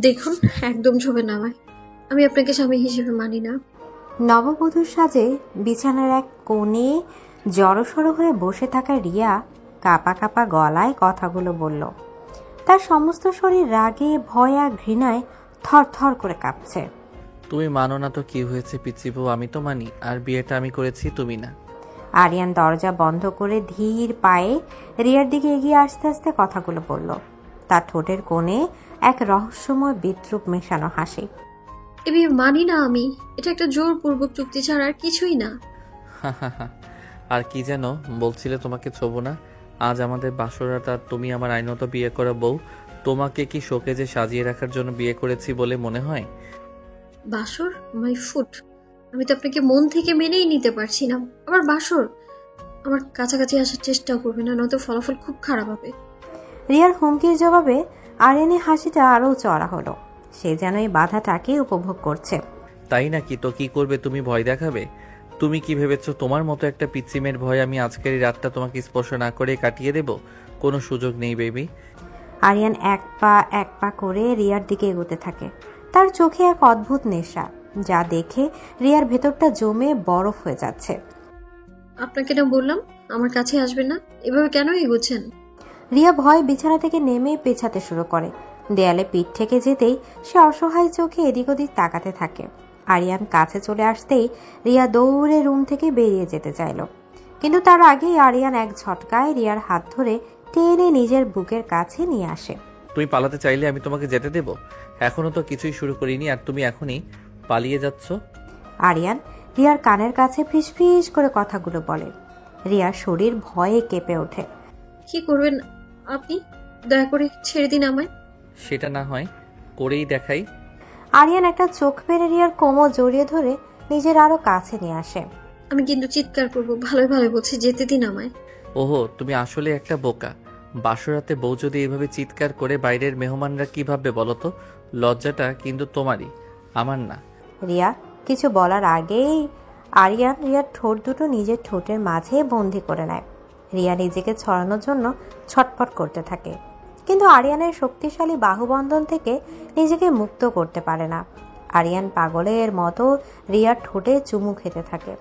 দেখুন, একদম ছবে নামায়। আমি আপনাকে স্বামী হিসেবে মানি না। নববধূর সাজে বিছানার এক কোণে জড়সড় হয়ে বসে থাকা রিয়া কাঁপা কাঁপা গলায় কথাগুলো বলল। তার সমস্ত শরীর রাগে, ভয় আর ঘৃণায় থর থর করে কাঁপছে। তুমি মানো না তো কি হয়েছে পিচ্চি বউ, আমি তো মানি। আর বিয়েটা আমি করেছি, তুমি না। আরিয়ান দরজা বন্ধ করে ধীর পায়ে রিয়ার দিকে এগিয়ে আসতে আসতে কথাগুলো বলল। তার ঠোঁটের কোণে এক রহস্যময় বিদ্রুপ মেশানো হাসি। এ বিয়ে মানি না আমি। এটা একটা জোরপূর্বক চুক্তি ছাড়া আর কিছুই না। আর কি যেন বলছিলে, তোমাকে ছোবো না। আজ আমাদের বাসরাত, আর তুমি আমার আইনত বিয়ে করা বউ। তোমাকে কি শোকেজে সাজিয়ে রাখার জন্য বিয়ে করেছি বলে মনে হয়? বাসর? My foot! আমি তো আপনাকে মন থেকে মেনেই নিতে পারছি না। আবার বাসর? আমার কাছাকাছি আসার চেষ্টাও করবে না, নয়তো ফলাফল খুব খারাপ হবে। রিয়ার হুমকির জবাবে আরিয়ানের হাসিটা আরও চড়া হলো। সে যেন এই বাধাটাকে উপভোগ করছে। তাই নাকি? তো কি করবে তুমি? ভয় দেখাবে? তুমি কি ভেবেছো তোমার মতো একটা পিচ্চিমের ভয় আমি আজকের এই রাতটা তোমাকে স্পর্শ না করে কাটিয়ে দেব? কোনো সুযোগ নেই বেবি। আরিয়ান এক পা করে রিয়ার দিকে এগোতে থাকে। তার চোখে এক অদ্ভুত নেশা, যা দেখে রিয়ার ভেতরটা জমে বরফ হয়ে যাচ্ছে। আপনাকে না বললাম আমার কাছে আসবেন না? এভাবে কেন এগোচ্ছেন? রিয়া ভয় বিছানা থেকে নেমে পেছাতে শুরু করে। দেয়ালে পিঠ থেকে যেতেই সে অসহায় চোখে এদিক ওদিক তাকাতে থাকে। আরিয়ান কাছে চলে আসতেই রিয়া দৌড়ে রুম থেকে বেরিয়ে যেতে চাইল, কিন্তু তার আগেই আরিয়ান এক ঝটকায় রিয়ার হাত ধরে টেনে নিজের বুকের কাছে নিয়ে আসে। তুমি পালাতে চাইলে আমি তোমাকে যেতে দেব? এখনো তো কিছুই শুরু করিনি, আর তুমি এখনই পালিয়ে যাচ্ছ। আরিয়ান রিয়ার কানের কাছে ফিসফিস করে কথাগুলো বলে। রিয়ার শরীর ভয়ে কেঁপে ওঠে। কি করবেন আপনি? দয়া করে ছেড়ে দিন আমায়। সেটা না হয় করেই দেখাই। আরিয়ান একটা চোখ মেরে রিয়ার কোমর জড়িয়ে ধরে নিজের আরো কাছে নিয়ে আসে। আমি কিন্তু চিৎকার করবো। ভালোই ভালো বলছি, যেতে দিন আমায়। ওহো, তুমি আসলে একটা বোকা। বাসরাতে বউ যদি এইভাবে চিৎকার করে, বাইরের মেহমানরা কি ভাববে বলো তো? লজ্জাটা কিন্তু তোমারই, আমার না। রিয়া কিছু বলার আগেই আরিয়ান রিয়ার ঠোঁট দুটো নিজের ঠোঁটের মাঝে বন্দি করে নেয়। রিয়া নিজেকে ছড়ানোর জন্য ছটফট করতে থাকে, কিন্তু আরিয়ানের শক্তিশালী বাহুবন্ধন থেকে নিজেকে মুক্ত করতে পারে না। আরিয়ান পাগলের মতো রিয়ার ঠোঁটে চুমু খেতে থাকে।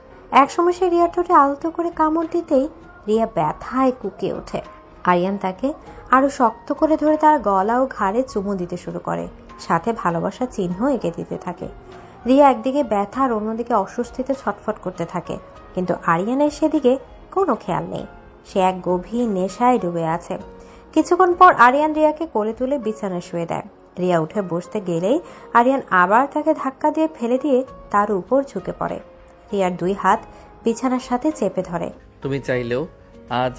একসময় সে রিয়ার ঠোঁটে আলতো করে কামড় দিতেই রিয়া ব্যথায় কুঁকিয়ে ওঠে। আরিয়ান তাকে আরো শক্ত করে ধরে তার গলা ও ঘাড়ে চুমু দিতে শুরু করে, সাথে ভালোবাসার চিহ্ন এঁকে দিতে থাকে। রিয়া একদিকে ব্যথা আর অন্যদিকে অস্বস্তিতে ছটফট করতে থাকে, কিন্তু আরিয়ানের সেদিকে কোনো খেয়াল নেই। সে এক গভীর নেশায় ডুবে আছে। কিছুক্ষণ পর আরিয়ান রিয়াকে কোলে তুলে বিছানায় শুয়ে দেয়। রিয়া উঠে বসতে গেলেই আরিয়ান আবার তাকে ধাক্কা দিয়ে ফেলে দিয়ে তার উপর ঝুঁকে পড়ে। রিয়ার দুই হাত বিছানার সাথে চেপে ধরে। তুমি চাইলেও আজ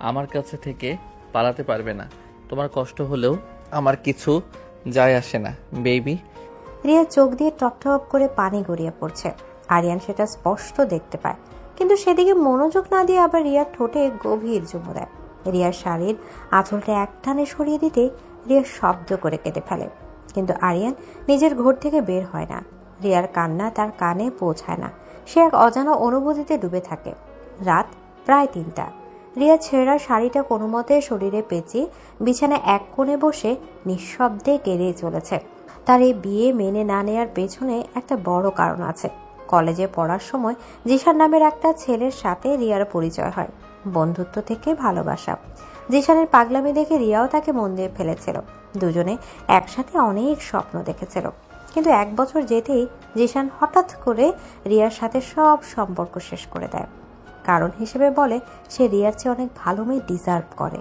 আমার কাছে থেকে পালাতে পারবে না। তোমার কষ্ট হলেও আমার কিছু যায় আসে না বেবি। রিয়ার চোখ দিয়ে টপটপ করে পানি গড়িয়ে পড়ছে। আরিয়ান সেটা স্পষ্ট দেখতে পায়, কিন্তু সেদিকে মনোযোগ না দিয়ে আবার রিয়ার ঠোঁটে গভীর চুমু দেয়। রিয়ার শাড়ির আঁচলটা একটানে সরিয়ে দিতে রিয়ার শব্দ করে কেটে ফেলে, কিন্তু আরিয়ান নিজের ঘর থেকে বের হয় না। রিয়ার কান্না তার কানে পৌঁছায় না। সে এক অজানা অনুভূতিতে ডুবে থাকে। রাত প্রায় ৩টা। রিয়া ছেঁড়া শাড়িটা কোনো মতে শরীরে পেঁচিয়ে বিছানায় এক কোণে বসে নিঃশব্দে কেঁদেই চলেছে। তার এই বিয়ে মেনে না নেয়ার পেছনে একটা বড় কারণ আছে। কলেজে পড়ার সময় জিশান নামের একটা ছেলের সাথে রিয়ার পরিচয় হয়। বন্ধুত্ব থেকে ভালোবাসা। জিশানের পাগলামি দেখে রিয়াও তাকে মন দিয়ে ফেলেছিল। দুজনে একসাথে অনেক স্বপ্ন দেখেছিল, কিন্তু 1 বছর যেতেই জিশান হঠাৎ করে রিয়ার সাথে সব সম্পর্ক শেষ করে দেয়। কারণ হিসেবে বলে সে রিয়ার চেয়ে অনেক ভালো মেয়ে ডিজার্ভ করে।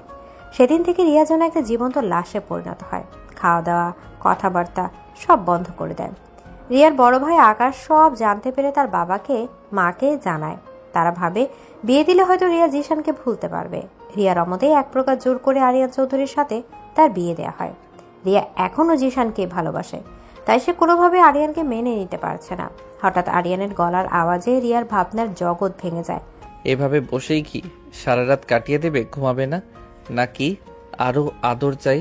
সেদিন থেকে রিয়া যেন একটা জীবন্ত লাশে পরিণত হয়। খাওয়া দাওয়া, কথাবার্তা সব বন্ধ করে দেয়। রিয়ার বড় ভাই আকাশ সব জানতে পেরে তার বাবাকে মাকে জানায়। তারা ভাবে বিয়ে দিলে হয়তো রিয়া জিশানকে ভুলতে পারবে। রিয়ার অমতেই এক প্রকার জোর করে আরিয়ান চৌধুরীর সাথে তার বিয়ে দেয়া হয়। রিয়া এখনও জিশানকে ভালোবাসে, তাই সে কোনোভাবে আরিয়ানকে মেনে নিতে পারছে না। হঠাৎ আরিয়ানের গলার আওয়াজে রিয়ার ভাবনার জগৎ ভেঙে যায়। এভাবে বসেই কি সারা রাত কাটিয়ে দেবে? ঘুমাবে না নাকি আরো আদর চাই?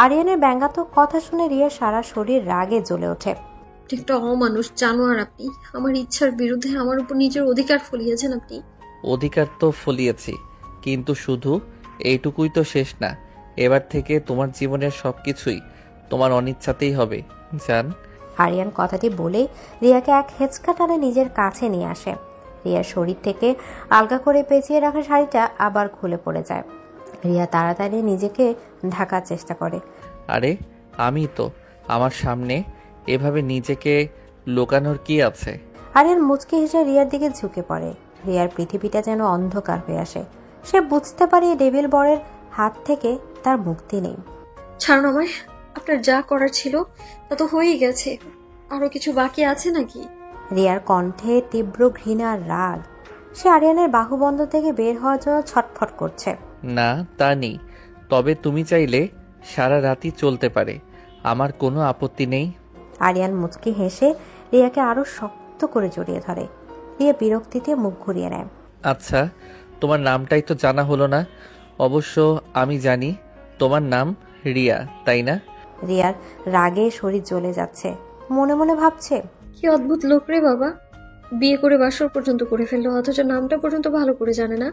আরিয়ানের ব্যঙ্গাত্মক কথা শুনে রিয়ার সারা শরীর রাগে জ্বলে ওঠে। একটা অমানুষ জানোয়ার আপনি। আমার ইচ্ছার বিরুদ্ধে আমার উপর নিজের অধিকার ফলিয়েছেন আপনি। অধিকার তো ফলিয়েছি, কিন্তু শুধু এইটুকুই তো শেষ না। এবার থেকে তোমার জীবনের সবকিছুই তোমার অনিচ্ছাতেই হবে জান। আরিয়ান কথাটি বলে রিয়াকে এক হেঁচকা টানে নিজের কাছে নিয়ে আসে। রিয়ার শরীর থেকে আলগা করে পেঁচিয়ে রাখা শাড়িটা আবার খুলে পড়ে যায়। রিয়া তাড়াতাড়ি নিজেকে ঢাকার চেষ্টা করে। আরে আমি তো, আমার সামনে এভাবে নিজেকে লুকানোর কি আছে? আরিয়ান মুচকি হেসে রিয়ার দিকে ঝুঁকে পড়ে। রিয়ার পৃথিবীটা যেন অন্ধকার হয়ে আসে। সে বুঝতে পারে ডেভিল বরের হাত থেকে তার মুক্তি নেই। ছাড়ুন আমায়, আপনার যা করার ছিল তা তো হয়েই গেছে, আরো কিছু বাকি আছে নাকি? রিয়ার কণ্ঠে তীব্র ঘৃণার রাগ। সে আরিয়ানের বাহুবন্ধ থেকে বের হওয়ার জন্য ছটফট করছে। না তা নেই, তবে তুমি চাইলে সারা রাতই চলতে পারে, আমার কোনো আপত্তি নেই। আরিয়ান মুচকি হেসে রিয়াকে আরো শক্ত করে জড়িয়ে ধরে। রিয়া বিরক্তিতে মুখ ঘুরিয়ে নেয়। আচ্ছা, তোমার নামটাই তো জানা হলো না। অবশ্য আমি জানি তোমার নাম রিয়া, তাই না? রিয়ার রাগে শরীর জ্বলে যাচ্ছে। মনে মনে ভাবছে, কি অদ্ভুত লোক রে বাবা, বিয়ে করে বাসর পর্যন্ত করে ফেললো, অথচ নামটা পর্যন্ত ভালো করে জানে না।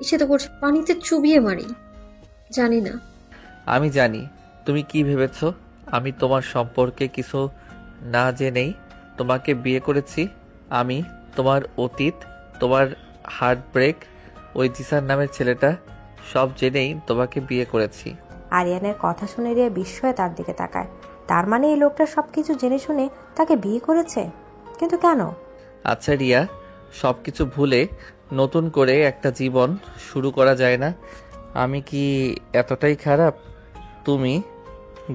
ইচ্ছে তো করছে পানিতে চুবিয়ে মারি। জানি না। আমি জানি তুমি কি ভেবেছ। আমি তোমার সম্পর্কে কিছু না জেনেই তোমাকে বিয়ে করেছি। আমি তোমার অতীত, তোমার হার্ট ব্রেক, ওই জিসান নামের ছেলেটা সব জেনেই তোমাকে বিয়ে করেছি। আরিয়ানের কথা শুনে রিয়া বিস্ময়ে তার দিকে তাকায়। তার মানে এই লোকটা সবকিছু জেনে শুনে তাকে বিয়ে করেছে, কিন্তু কেন? আচ্ছা রিয়া, সব কিছু ভুলে নতুন করে একটা জীবন শুরু করা যায় না? আমি কি এতটাই খারাপ? তুমি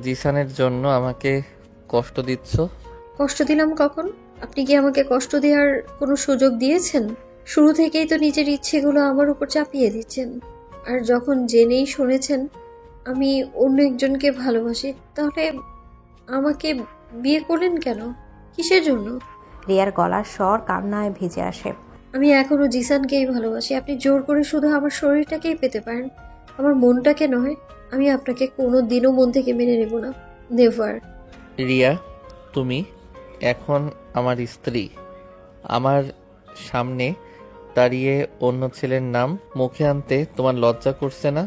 জিসানের জন্য আমাকে কষ্ট দিচ্ছ? কষ্ট দিলাম কখন? আপনি কি আমাকে কষ্ট দেওয়ার কোনো সুযোগ দিয়েছেন? শুরু থেকেই তো নিজের ইচ্ছেগুলো আমার উপর চাপিয়ে দিচ্ছেন। আর যখন জেনেই শুনেছেন আমি অন্য একজনকে ভালোবাসি, তাহলে আমাকে বিয়ে করলেন কেন? কিসের জন্য? রিয়ার গলার স্বর কান্নায় ভিজে আসে। আমি এখনো জিসানকেই ভালোবাসি। আপনি জোর করে শুধু আমার শরীরটাকেই পেতে পারেন, আমার মনটাকে নয়। আমি আপনাকে কোনো দিনও মন থেকে মেনে নেব না, নেভার। রিয়া, তুমি এখন আমার স্ত্রী। আমার সামনে দাঁড়িয়ে অন্য ছেলের নাম মুখে আনতে তোমার লজ্জা করছে না?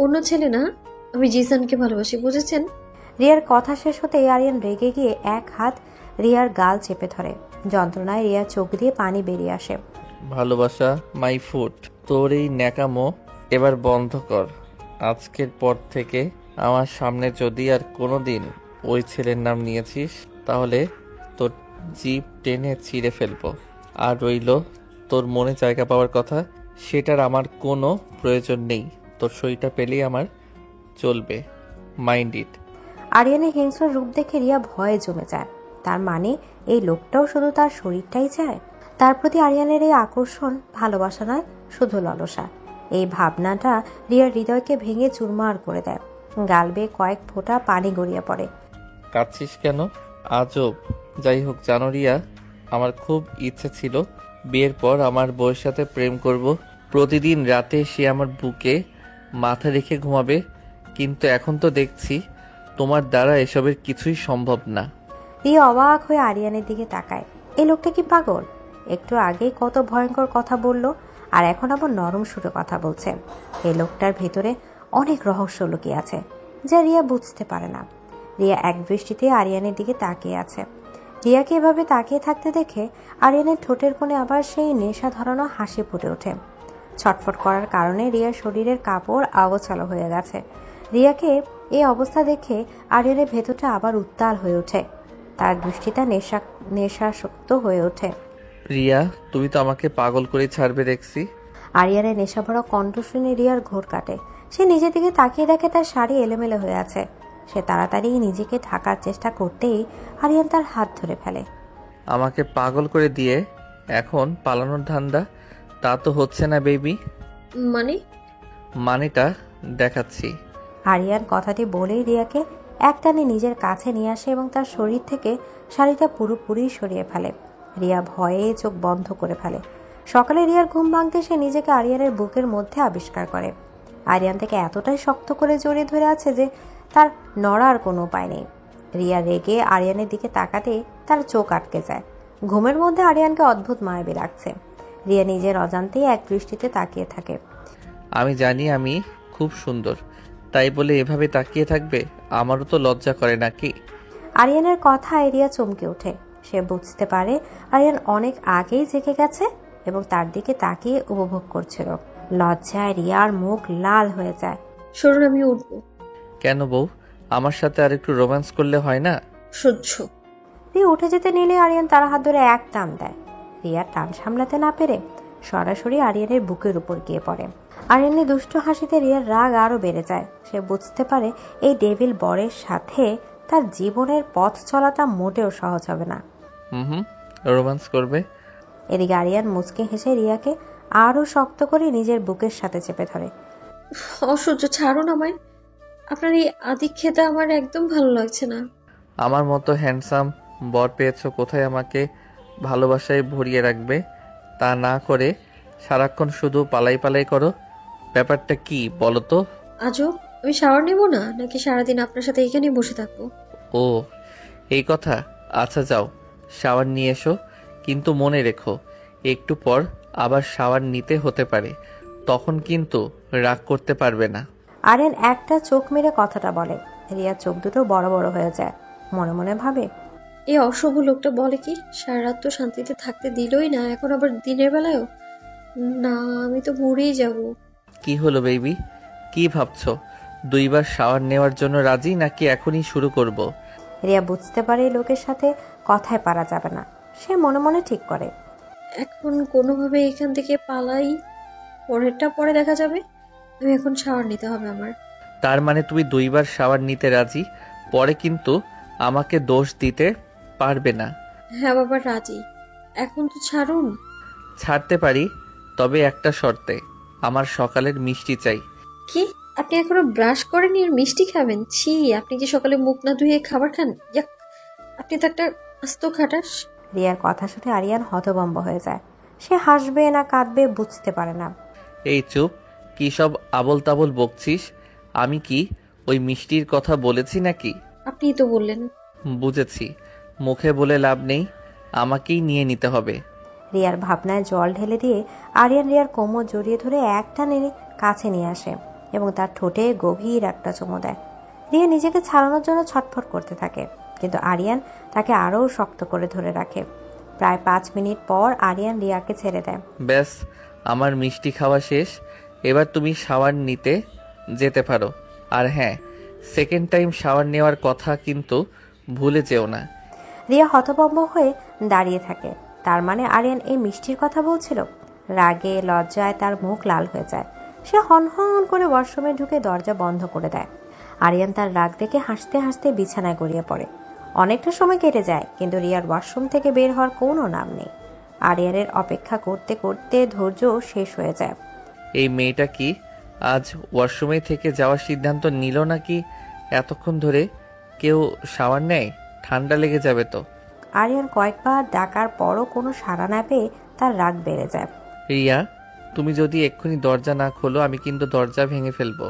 অন্য ছেলে না, আমি জিসানকে ভালোবাসি, বুঝেছেন? রিয়ার কথা শেষ হতেই আরিয়ান রেগে গিয়ে এক হাত রিয়ার গাল চেপে ধরে। যন্ত্রণায় রিয়ার চোখ দিয়ে পানি বেরিয়ে আসে। ভালোবাসা মাই ফুট, তোর এই ন্যাকামো এবার বন্ধ কর। আজকের পর থেকে আমার সামনে যদি আর কোনো দিন ওই ছেলের নাম নিয়েছিস, তাহলে তোর জিভ টেনে ছিঁড়ে ফেলবো। আর রইল তোর মনে জায়গা পাওয়ার কথা, সেটার আমার কোনো প্রয়োজন নেই। তোর সইটা পেলেই আমার চলবে, মাইন্ড ইট। আরিয়ানের হিংস্র রূপ দেখে রিয়া ভয়ে জমে যায়। তার মানে এই লোকটাও শুধু তার শরীরটাই চায়? তার প্রতি আরিয়ানের এই আকর্ষণ ভালোবাসা নয়, শুধু লালসা। এই ভাবনাটা রিয়ার হৃদয়কে ভেঙে চুরমার করে দেয়। গাল বেয়ে কয়েক ফোঁটা পানি গড়িয়ে পড়ে। কাঁদছিস কেন? আজব। যাই হোক জানো রিয়া, আমার খুব ইচ্ছে ছিল বিয়ের পর আমার বউয়ের সাথে প্রেম করব। প্রতিদিন রাতে সে আমার বুকে মাথা রেখে ঘুমাবে, কিন্তু এখন তো দেখছি তোমার দ্বারা এসবের কিছুই সম্ভব না। রিয়া অবাক হয়ে আরিয়ানের দিকে তাকায়। এই লোকটা কি পাগল? একটু আগেই কত ভয়ঙ্কর কথা বলল, আর এখন আবার নরম সুরে কথা বলছে। এই লোকটার ভেতরে অনেক রহস্য লুকিয়ে আছে, যা রিয়া বুঝতে পারে না। রিয়া এক দৃষ্টিতে আরিয়ানের দিকে তাকিয়ে আছে। রিয়াকে এভাবে তাকিয়ে থাকতে দেখে আরিয়ানের ঠোঁটের কোণে আবার সেই নেশা ধরানো হাসি ফুটে ওঠে। ছটফট করার কারণে রিয়ার শরীরের কাপড় অগোছালো হয়ে গেছে। রিয়াকে এই অবস্থা দেখে আরিয়ানের ভেতরটা আবার উত্তাল হয়ে ওঠে। তার দৃষ্টিটা নেশাসক্ত হয়ে ওঠে। রিয়া, তুমি তো আমাকে পাগল করে ছাড়বে দেখছি। আরিয়ানের নেশাভরা কণ্ঠ শুনে রিয়ার ঘোর কাটে। সে নিজের দিকে তাকিয়ে দেখে তার শাড়ি এলোমেলো হয়ে আছে। সে তাড়াতাড়ি নিজেকে ঢাকার চেষ্টা করতেই আরিয়ান তার হাত ধরে ফেলে। আমাকে পাগল করে দিয়ে এখন পালানোর ধান্দা? তা তো হচ্ছে না বেবি। মানেটা দেখাচ্ছি। আরিয়ান কথাটি বলেই রিয়াকে একটানে নিজের কাছে নিয়ে আসে এবং তার শরীর থেকে শাড়িটা পুরোপুরি সরিয়ে ফেলে। রিয়া ভয়ে চোখ বন্ধ করে ফেলে। সকালে রিয়ার ঘুম ভাঙতে সে নিজেকে আরিয়ানের বুকের মধ্যে আবিষ্কার করে। আরিয়ান থেকে এতটাই শক্ত করে জড়িয়ে ধরে আছে যে তার নড়ার কোনো উপায় নেই। রিয়া রেগে আরিয়ানের দিকে তাকাতেই তার চোখ আটকে যায়। ঘুমের মধ্যে আরিয়ানকে অদ্ভুত মায়াবী লাগছে। রিয়া নিজের অজান্তেই এক দৃষ্টিতে তাকিয়ে থাকে। আমি জানি আমি খুব সুন্দর, তাই বলে এভাবে তাকিয়ে থাকবে? আমারও তো লজ্জা করে নাকি? আরিয়ানের কথায় রিয়া চমকে ওঠে। সে বুঝতে পারে আরিয়ান অনেক আগেই জেগে গেছে এবং তার দিকে তাকিয়ে উপভোগ করছিল। লজ্জায় রিয়ার মুখ লাল হয়ে যায়। সরুন, আমি উঠবো। কেন বউ, আমার সাথে আর একটু রোম্যান্স করলে হয় না? সহ্য। রিয়া উঠে যেতে নিলে আরিয়ান তার হাত ধরে এক টান দেয়। রিয়া টান সামলাতে না পেরে সরাসরি আরিয়ানের বুকের উপর গিয়ে পড়ে। আরিয়ানের দুষ্ট হাসিতে রিয়ার রাগ আরো বেড়ে যায়। সে বুঝতে পারে এই ডেভিল বরের সাথে তার জীবনের পথ চলাটা মোটেও সহজ হবে না। হুম, রোম্যান্স করবে? এদিকে আরিয়ান মুচকে হেসে রিয়াকে আরো শক্ত করে নিজের বুকের সাথে চেপে ধরে। অসহ্য, ছাড়ুন আমায়। আপনার এই আদিক্ষেতা আমার একদম ভালো লাগছে না। আমার মতো হ্যান্ডসাম বর পেয়েছো, কোথায় আমাকে ভালোবাসায় ভরিয়ে রাখবে তা না করে সারাক্ষণ শুধু পালাই পালাই করো। ব্যাপারটা কি বলো তো? আজও আমি শাওয়ার নেব না, নাকি সারাদিন আপনার সাথে এখানেই বসে থাকবো? ও এই কথা, আচ্ছা যাও শাওয়ার নিয়ে এসো, কিন্তু মনে রেখো একটু পর আবার শাওয়ার নিতে হতে পারে, তখন কিন্তু রাগ করতে পারবে না। আরিয়ান একটা চোখ মেরে কথাটা বলে। রিয়ার চোখ দুটো বড় বড় হয়ে যায়। মনে মনে ভাবে, এই অশুভ লোকটা বলে কি সারা রাত তো শান্তিতে থাকতে দিলই না, এখন আবার দিনের বেলায়ও না। আমি তো মরেই যাব। কি হলো বেবি, কি ভাবছো? 2বার শাওয়ার নেওয়ার জন্য রাজি, নাকি এখনই শুরু করব? রিয়া বুঝতে পারে এই লোকের সাথে কথায় পারা যাবে না। সে মনে মনে ঠিক করে, এখন কোনোভাবে এখান থেকে পালাই, পরেরটা পরে দেখা যাবে। আমি এখন শাওয়ার নিতে হবে আমার। তার মানে তুমি 2বার শাওয়ার নিতে রাজি, পরে কিন্তু আমাকে দোষ দিতে পারবে না। হ্যাঁ বাবা, রাজি। এখন তো ছাড়ুন। ছাড়তে পারি, তবে একটা শর্তে, আমার সকালের মিষ্টি চাই। কি, আপনি এখনো ব্রাশ করেনি আর মিষ্টি খাবেন? ছি, আপনি কি সকালে মুখ না ধুয়ে খাবার খান? ইয়াক, আপনি তো একটা আস্ত খাটাস। রিয়ার কথা শুনে আরিয়ান হতভম্ব হয়ে যায়। সে হাসবে না কাঁদবে বুঝতে পারে না। এই চুপ, কি সব আবল তাবল বকছিস? আমি কি ওই মিষ্টির কথা বলেছি নাকি? আপনিই তো বললেন। বুঝেছি, মুখে বলে লাভ নেই, আমাকেই নিয়ে নিতে হবে। রিয়ার ভাবনায় জল ঢেলে দিয়ে আরিয়ান রিয়ার কোমর জড়িয়ে ধরে একটা নেড়ে কাছে নিয়ে আসে এবং তার ঠোঁটে গভীর একটা চুমু দেয়। রিয়া নিজেকে ছাড়ানোর জন্য ছটফট করতে থাকে, কিন্তু আরিয়ান তাকে আরও শক্ত করে ধরে রাখে। প্রায় 5 মিনিট পর আরিয়ান রিয়াকে ছেড়ে দেয়। ব্যাস, আমার মিষ্টি খাওয়া শেষ, এবার তুমি শাওয়ার নিতে যেতে পারো। আর হ্যাঁ, সেকেন্ড টাইম শাওয়ার নেওয়ার কথা কিন্তু ভুলে যেও না। রিয়া হতভম্ব হয়ে দাঁড়িয়ে থাকে। তার মানে আরিয়ান এই মিষ্টির কথা বলছিল? রাগে লজ্জায় তার মুখ লাল হয়ে যায়। সে হনহন করে ওয়াশরুমে ঢুকে দরজা বন্ধ করে দেয়। আরিয়ান তার রাগ দেখে হাসতে হাসতে বিছানায় গড়িয়ে পড়ে। অনেকটা সময় কেটে যায়, কিন্তু রিয়ার ওয়াশরুম থেকে বের হওয়ার কোনো নাম নেই। আরিয়ানের অপেক্ষা করতে করতে ধৈর্য শেষ হয়ে যায়। এই মেয়েটা কি আজ ওয়াশরুমে থেকে যাওয়ার সিদ্ধান্ত নিল নাকি? এতক্ষণ ধরে কেউ শাওয়ার নেয়, ঠান্ডা লেগে যাবে তো। আরিয়ান কয়েকবার ডাকার পরও কোনো সাড়া না পেয়ে তার রাগ বেড়ে যায়। রিয়া, তুমি যদি এক্ষুনি দরজা না খোলো, আমি কিন্তু দরজা ভেঙে ফেলবো।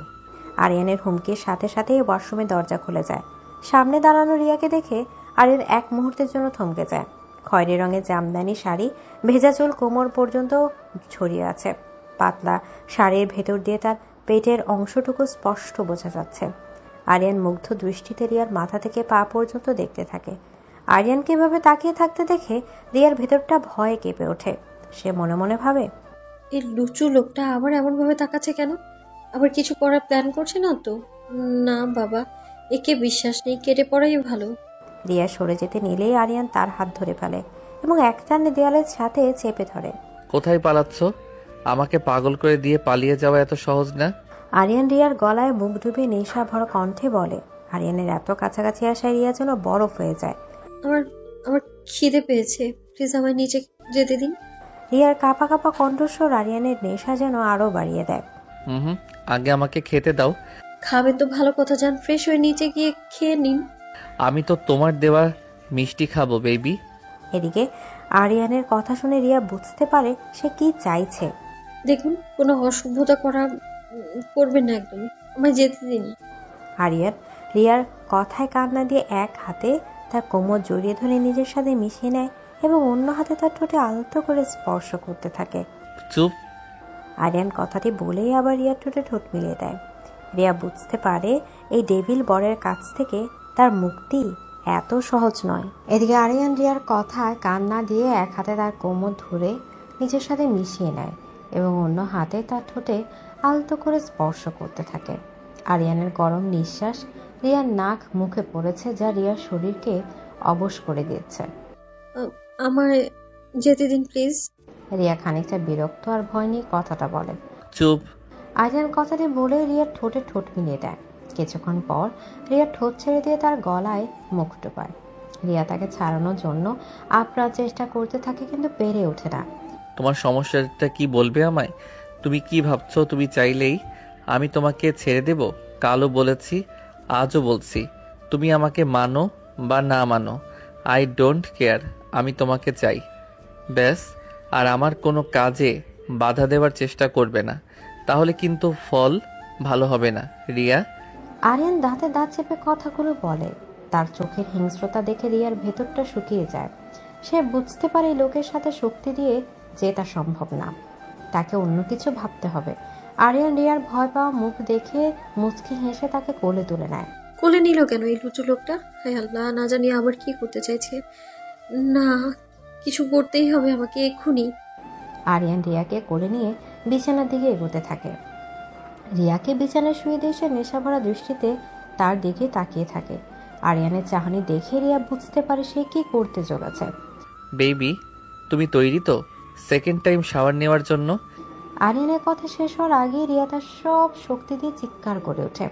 আরিয়ানের হুমকির সাথে সাথে ওয়াশরুমের দরজা খুলে যায়। সামনে দাঁড়ানো রিয়াকে দেখে আরিয়ান এক মুহূর্তের জন্য থমকে যায়। খয়েরি রঙের জামদানি শাড়ি, ভেজা চুল কোমর পর্যন্ত ছড়িয়ে আছে। পাতলা শাড়ির ভেতর দিয়ে তার পেটের অংশটুকু স্পষ্ট বোঝা যাচ্ছে। আরিয়ান মুগ্ধ দৃষ্টিতে রিয়ার মাথা থেকে পা পর্যন্ত দেখতে থাকে। আরিয়ানকে এভাবে তাকিয়ে থাকতে দেখে রিয়ার ভেতরটা ভয়ে কেঁপে ওঠে। সে মনে মনে ভাবে, এই লুচু লোকটা আবার এমন ভাবে তাকাচ্ছে কেন? আবার কিছু করার প্ল্যান করছে না তো? না বাবা, একে বিশ্বাস নেই, কেটে পড়াই ভালো। রিয়া সরে যেতে নিলেই আরিয়ান তার হাত ধরে ফেলে এবং এক টানে দেয়ালের সাথে চেপে ধরে। কোথায় পালাচ্ছ? আমাকে পাগল করে দিয়ে পালিয়ে যাওয়া এত সহজ না। আরিয়ান রিয়ার গলায় মুখ ডুবে নেশা ভরা কণ্ঠে বলে। আরিয়ানের এত কাছাকাছি আসায় রিয়া যেন বরফ হয়ে যায়। আমার আমার খিদে পেয়েছে, প্লিজ আমায় নিচে যেতে দিন। রিয়ার কাঁপা কাঁপা কণ্ঠস্বর আরিয়ানের নেশা যেন আরো বাড়িয়ে দেয়। হুম, আগে আমাকে খেতে দাও। খাবেন তো ভালো কথা, যান ফ্রেশ হয়ে নিচে গিয়ে খেয়ে নিন। আমি তো তোমার দেওয়া মিষ্টি খাবো বেবি। এদিকে আরিয়ানের কথা শুনে রিয়া বুঝতে পারে সে কি চাইছে। দেখুন, কোনো অসভ্যতা করবেন না একদম, আমায় যেতে দিন। আরিয়ান রিয়ার কথায় কান্না দিয়ে এক হাতে তার কোমর জড়িয়ে ধরে নিজের সাথে মিশিয়ে নেয় এবং অন্য হাতে তার ঠোঁটে আলতো করে স্পর্শ করতে থাকে। চুপ। আরিয়ান কথাটি বলেই আবার রিয়ার ঠোঁটে ঠোঁট মিলিয়ে দেয়। রিয়া বুঝতে পারে এই ডেভিল বরের কাছ থেকে তার মুক্তি এত সহজ নয়। এদিকে আরিয়ান রিয়ার কথায় কান না দিয়ে এক হাতে তার কোমর ধরে নিজের সাথে মিশিয়ে নেয় এবং অন্য হাতে তার ঠোঁটে আলতো করে স্পর্শ করতে থাকে। আরিয়ানের গরম নিঃশ্বাস রিয়ার নাক মুখে পড়েছে, যা রিয়ার শরীরকে অবশ করে দিচ্ছে। আমার যেতে দিন প্লিজ। রিয়া খানিকটা বিরক্ত আর ভয় নিয়ে কথাটা বলে। চুপ। আরিয়ান কথাটি বলে রিয়ার ঠোঁটে ঠোঁট মিলিয়ে দেয়। কিছুক্ষণ পর রিয়ার ঠোঁট ছেড়ে দিয়ে তার গলায় মুখ টোপায়। রিয়া তাকে ছাড়ানোর জন্য আপ্রাণ চেষ্টা করতে থাকে, কিন্তু পেরে ওঠে না। তোমার সমস্যাটা কি বলবে আমায়? তুমি কি ভাবছো তুমি চাইলেই আমি তোমাকে ছেড়ে দেব? কালও বলেছি, আজও বলছি, তুমি আমাকে মানো বা না মানো, আই ডোন্ট কেয়ার, আমি তোমাকে চাই, ব্যাস। আর আমার কোনো কাজে বাধা দেওয়ার চেষ্টা করবে না, তাহলে কিন্তু ফল ভালো হবে না, রিয়া। আরিয়ান দাঁতে দাঁত চেপে কথাগুলো বলে। তার চোখের হিংস্রতা দেখে রিয়ার ভেতরটা শুকিয়ে যায়। সে বুঝতে পারে লোকের সাথে শক্তি দিয়ে জেতা সম্ভব না, তাকে অন্য কিছু ভাবতে হবে। আরিয়ান রিয়ার ভয় পাওয়া মুখ দেখে মুচকি হেসে তাকে কোলে তুলে নেয়। কোলে নিল কেন এই লুচু লোকটা? হায় আল্লাহ, না জানি আবার কি করতে চাইছে। না, কিছু করতেই হবে আমাকে এক্ষুনি। আরিয়ান রিয়াকে কোলে নিয়ে বিছানার দিকে এগোতে থাকে। রিয়াকে বিছানায় শুয়ে দিয়ে সে নেশাভরা দৃষ্টিতে তার দিকে তাকিয়ে থাকে। আরিয়ানের চাহনি দেখে রিয়া বুঝতে পারে সে কি করতে চলেছে। বেবি, তুমি তৈরি তো সেকেন্ড টাইম শাওয়ার নেওয়ার জন্য? আরিয়ানের কথা শেষ হওয়ার আগে রিয়া তার সব শক্তি দিয়ে চিৎকার করে ওঠে।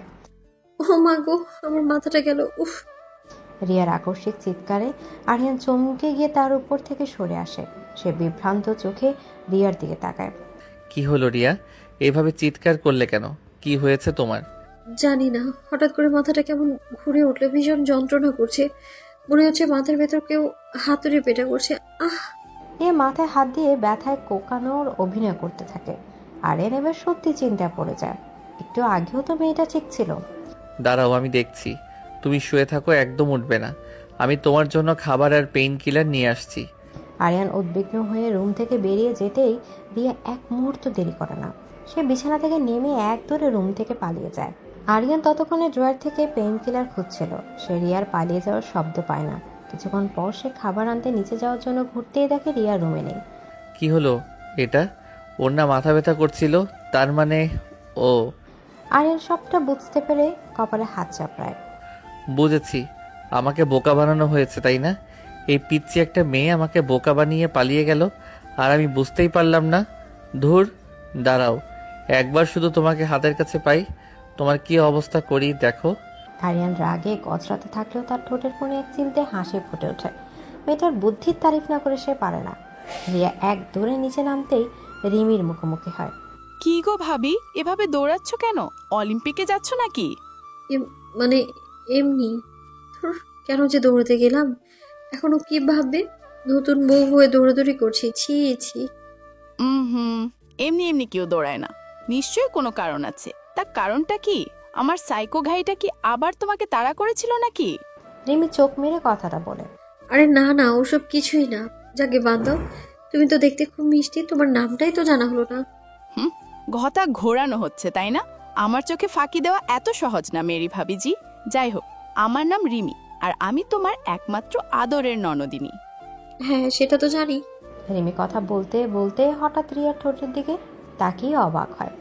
ও মা গো, আমার মাথাটা গেল, উফ। রিয়ার আকস্মিক চিৎকারে আরিয়ান চমকে গিয়ে তার উপর থেকে সরে আসে। সে বিভ্রান্ত চোখে রিয়ার দিকে তাকায়। কি হলো রিয়া, এভাবে চিৎকার করলে কেন? কি হয়েছে তোমার? জানি না, হঠাৎ করে মাথাটা কেমন ঘুরে উঠলো, ভীষণ যন্ত্রণা করছে, মনে হচ্ছে মাথার ভেতর কেউ হাতুড়ে পেটা করছে। আহ! রিয়া মাথায় হাত দিয়ে ব্যথায় কোকানোর অভিনয় করতে থাকে। আরিয়ান এবার সত্যি চিন্তায় পড়ে যায়। একটু আগেও তো মেয়েটা ঠিক ছিল। দাঁড়াও, আমি দেখছি। তুমি শুয়ে থাকো, একদম উঠবে না। আমি তোমার জন্য খাবার আর পেইন কিলার নিয়ে আসছি। আরিয়ান উদ্বিগ্ন হয়ে রুম থেকে বেরিয়ে যেতেই রিয়া এক মুহূর্ত দেরি করে না। সে বিছানা থেকে নেমে এক দৌড়ে রুম থেকে পালিয়ে যায়। আরিয়ান ততক্ষণে ড্রয়ার থেকে পেইন কিলার খুঁজছিল। সে রিয়ার পালিয়ে যাওয়ার শব্দ পায় না। কিছুক্ষণ পর সে খাবার আনতে নিচে যাওয়ার জন্য ঘুরতেই দেখে রিয়া রুমে নেই। কি হলো এটা? ওর না মাথা ব্যথা করছিল, তার মানে ও। আরিয়ান সবটা বুঝতে পেরে কপালে হাত চাপড়ায়। বুঝেছি, আমাকে বোকা বানানো হয়েছে, তাই না? এই পিচ্চি একটা মেয়ে আমাকে বোকা বানিয়ে পালিয়ে গেল, আর আমি বুঝতেই পারলাম না। ধুর, দাঁড়াও, একবার শুধু তোমাকে হাতের কাছে পাই, তোমার কি অবস্থা করি দেখো। আরিয়ান রাগে গজরাতে থাকলেও তার ঠোঁটের কোণে এক চিলতে হাসি ফুটে ওঠে। মেয়েটার বুদ্ধির তারিফ না করে সে পারে না। রিয়া এক দৌড়ে নিচে নামতেই রিমির মুখোমুখি হয়। কি গো ভাবি, এভাবে দৌড়াচ্ছ কেন? অলিম্পিকে যাচ্ছ নাকি? মানে এমনি। ধুর, কেন যে দৌড়াতে গেলাম? এখনো কি ভাববে? নতুন বউ হয়ে দৌড়াদৌড়ি করছি, ছি ছি। এমনি এমনি কেউ দৌড়ায় না, নিশ্চয়ই কোনো কারণ আছে। তার কারণটা কি? আমার সাইকো ঘাইটা কি আবার তোমাকে তাড়া করেছিল নাকি? রিমি চোখ মেরে কথাটা বলে। আরে না না, ওসব কিছুই না। যাকে বাদ দাও, তুমি তো দেখতে খুব মিষ্টি, তোমার নামটাই তো জানা হলো না। ঘটা ঘোরানো হচ্ছে তাই না? আমার চোখে ফাঁকি দেওয়া এত সহজ না মেরি ভাবিজি। যাই হোক, আমার নাম রিমি, আর আমি তোমার একমাত্র আদরের ননদিনী। হ্যাঁ, সেটা তো জানি। রিমি কথা বলতে বলতে হঠাৎ রিয়ার ঠোঁটের দিকে তাকিয়ে অবাক হয়।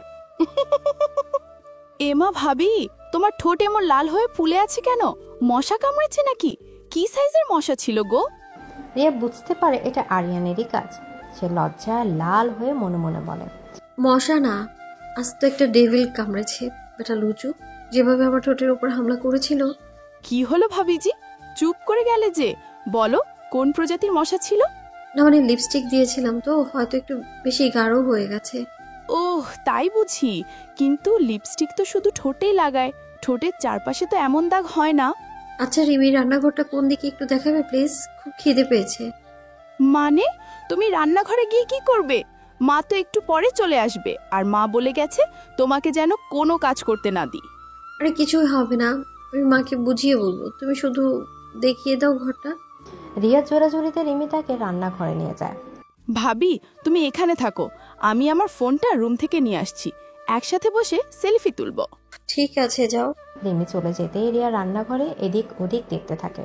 এমা ভাবি, তোমার ঠোঁট এমন লাল হয়ে ফুলে আছে কেন? মশা কামড়েছে নাকি? কি সাইজের মশা ছিল গো? রিয়া বুঝতে পারে এটা আরিয়ানেরই কাজ। সে লজ্জায় লাল হয়ে মনে মনে বলে, মশা না, আজ তো একটা ডেভিল কামড়েছে, বেটা লুচু, যেভাবে আমার ঠোঁটের উপর হামলা করেছিল। কি হলো ভাবিজি, চুপ করে গেলে যে? বলো, কোন প্রজাতির মশা ছিল? না মানে লিপস্টিক দিয়েছিলাম তো, হয়তো একটু বেশি গাঢ় হয়ে গেছে। ওহ, তাই বুঝি। কিন্তু লিপস্টিক তো শুধু ঠোঁটেই লাগায়, ঠোঁটের চারপাশে তো এমন দাগ হয় না। আচ্ছা রিমি, রান্নাঘরটা কোন দিকে একটু দেখাবে প্লিজ? খুব খিদে পেয়েছে। মানে তুমি রান্নাঘরে গিয়ে কি করবে? মা তো একটু পরে চলে আসবে, আর মা বলে গেছে তোমাকে যেন কোনো কাজ করতে না দিই। আরে কিছুই হবে না, আমি মাকে বুঝিয়ে বলবো, তুমি শুধু দেখিয়ে দাও ঘরটা। রিয়া জোরাজুরিতে রিমি তাকে রান্নাঘরে নিয়ে যায়। ভাবি, তুমি এখানে থাকো, আমি আমার ফোনটা রুম থেকে নিয়ে আসছি, একসাথে বসে সেলফি তুলবো। ঠিক আছে, যাও। রিমি চলে যেতেই রিয়া রান্নাঘরে এদিক ওদিক দেখতে থাকে।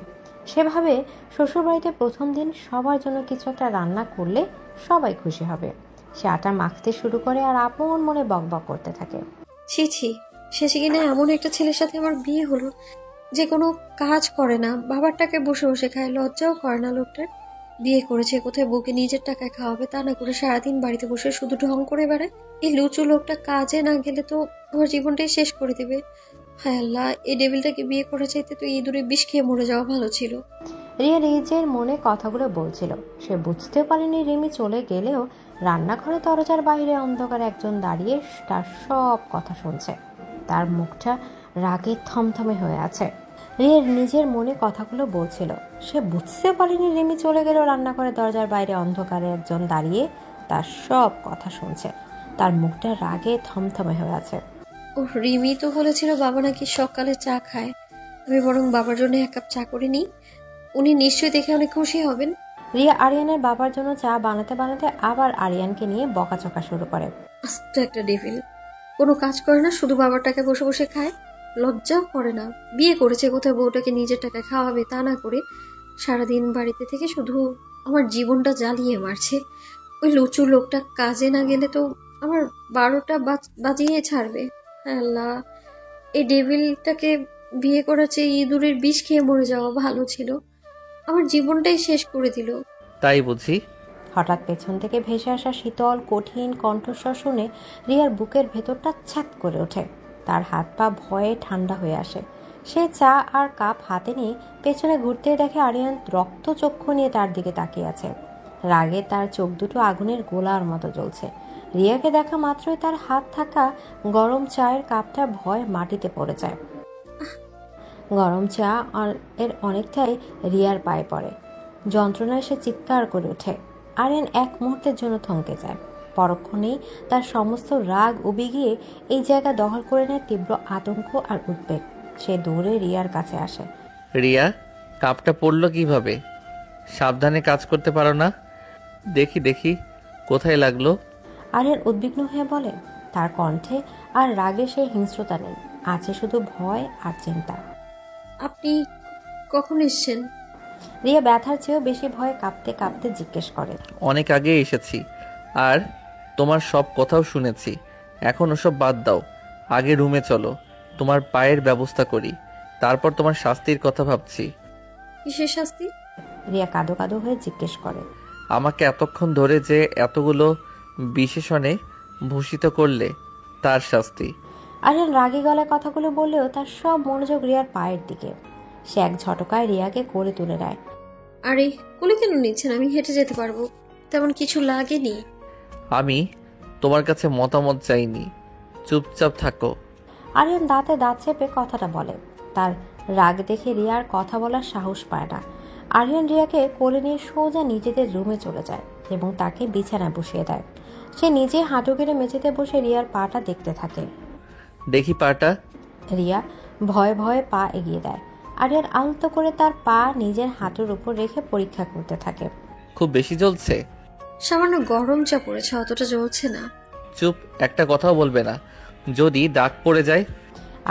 সেভাবে শ্বশুরবাড়িতে প্রথম দিন সবার জন্য কিছু একটা রান্না করলে সবাই খুশি হবে। সে আটা মাখতে শুরু করে আর আপন মনে বকবক করতে থাকে। ছি ছি, শেষে কিনা এমন একটা ছেলের সাথে আমার বিয়ে হলো যে কোনো কাজ করে না, বাবার টাকায় বসে বসে খায়, লজ্জাও করে না লোকটার। বিয়ে করেছে কোথায় বউকে নিজের টাকায় খাওয়াবে, তা না করে সারাদিন বাড়িতে বসে শুধু ঢং করে বেড়ায়। এই লুচু লোকটা কাজে না গেলে তো আমার জীবনটাই শেষ করে দেবে। হায় আল্লাহ, এই ডেভিলটাকে বিয়ে করা চাইতে তো ইঁদুরে বিষ খেয়ে মরে যাওয়া ভালো ছিল। রিয়া নিজের মনে কথাগুলো বলছিল। সে বুঝতেও পারেনি রিমি চলে গেলেও রান্নাঘরে দরজার বাইরে অন্ধকারে একজন দাঁড়িয়ে তার সব কথা শুনছে। তার মুখটা রাগে থমথমে হয়ে আছে। রিয়া নিজের মনে কথাগুলো বলছিল। সে বুঝতে পারেনি রিমি চলে গেলেও রান্নাঘরে দরজার বাইরে অন্ধকারে একজন দাঁড়িয়ে তার সব কথা শুনছে। তার মুখটা রাগে থমথমে হয়ে আছে। ও, রিমি তো বলেছিল বাবা নাকি সকালে চা খায়। আমি বরং বাবার জন্য 1 কাপ চা করে নিই, উনি নিশ্চয়ই দেখে অনেক খুশি হবেন। রিয়া আরিয়ানের বাবার জন্য চা বানাতে বানাতে আবার আরিয়ানকে নিয়ে বকাচকা শুরু করে। আস্ত একটা ডেভিল, কোনো কাজ করে না, শুধু বাবার টাকায় বসে বসে খায়, লজ্জাও করে না। বিয়ে করেছে কোথায় বউটাকে নিজের টাকায় খাওয়াবে, তা না করে সারাদিন বাড়িতে থেকে শুধু আমার জীবনটা জ্বালিয়ে মারছে। ওই লুচু লোকটা কাজে না গেলে তো আমার 12টা বাজিয়ে ছাড়বে। আল্লাহ, এই ডেভিলটাকে বিয়ে করার চেয়ে ইঁদুরের বিষ খেয়ে মরে যাওয়া ভালো ছিল। আমার জীবনটাই শেষ করে দিল। তাই বুঝি? হঠাৎ পেছন থেকে ভেসে আসা শীতল কঠিন কণ্ঠস্বর শুনে রিয়ার বুকের ভেতরটা ছ্যাঁত করে ওঠে। তার হাত পা ভয়ে ঠান্ডা হয়ে আসে। সে চা আর কাপ হাতে নিয়ে পেছনে ঘুরতে দেখে আরিয়ান রক্তচক্ষু নিয়ে তার দিকে তাকিয়ে আছে। রাগে তার চোখ দুটো আগুনের গোলার মতো জ্বলছে। রিয়াকে দেখা মাত্রই তার হাত থাকা গরম চায়ের কাপটা ভয় মাটিতে পড়ে যায়। গরম চা এর অনেকটাই রিয়ার পায়ে পড়ে। যন্ত্রণায় সে চিৎকার করে ওঠে। আরিয়ান এক মুহূর্তের জন্য থমকে যায়। পরক্ষণেই তার সমস্ত রাগ উবে গিয়ে এই জায়গা দখল করে নেয় তীব্র আতঙ্ক আর উদ্বেগ। সে দৌড়ে রিয়ার কাছে আসে। রিয়া, কাপটা পড়লো কিভাবে? সাবধানে কাজ করতে পারো না? দেখি দেখি কোথায় লাগলো। আরিয়ান উদ্বিগ্ন হয়ে বলে। তার কণ্ঠে আর রাগে সে হিংস্রতা নেই, আছে শুধু ভয় আর চিন্তা। আপনি কখন এসেছেন? রিয়া ব্যথার চেয়েও বেশি ভয়ে কাঁপতে কাঁপতে জিজ্ঞেস করে। অনেক আগে এসেছি, আর তোমার সব কথাও শুনেছি। এখন ওসব বাদ দাও, আগে রুমে চলো, তোমার পায়ের ব্যবস্থা করি, তারপর তোমার শাস্তির কথা ভাবছি। কিসের শাস্তি? রিয়া কাঁদো কাঁদো হয়ে জিজ্ঞেস করে। আমাকে এতক্ষণ ধরে যে এতগুলো বিশেষণে ভূষিত করলে, তার শাস্তি। আরিয়ান রাগী গলায় কথাগুলো বললেও তার সব মনোযোগ রিয়ার পায়ের দিকে। সে এক ঝটকায় রিয়াকে কোলে তুলে নেয়। আরে, কোলে কেন নিচ্ছেন? আমি হেঁটে যেতে পারবো, তেমন কিছু লাগেনি। আমি তোমার কাছে মতামত চাইনি, চুপচাপ থাকো। আরিয়ান দাঁতে দাঁত চেপে কথাটা বলে। তার রাগ দেখে রিয়ার কথা বলার সাহস পায় না। আরিয়ান রিয়াকে কোলে নিয়ে সোজা নিজেদের রুমে চলে যায় এবং তাকে বিছানায় বসিয়ে দেয়। সে নিজে হাঁটু গেড়ে মেঝেতে বসে রিয়ার পাটা দেখতে থাকে। দেখি পাটা। রিয়া ভয়ে ভয়ে পা এগিয়ে দেয়। আরিয়ান আলতো করে তার পা নিজের হাঁটুর উপর রেখে পরীক্ষা করতে থাকে। খুব বেশি জ্বলছে? সামান্য গরম চা পড়েছে, অতটা জ্বলছে না। চুপ, একটা কথাও বলবে না, যদি দাগ পড়ে যায়।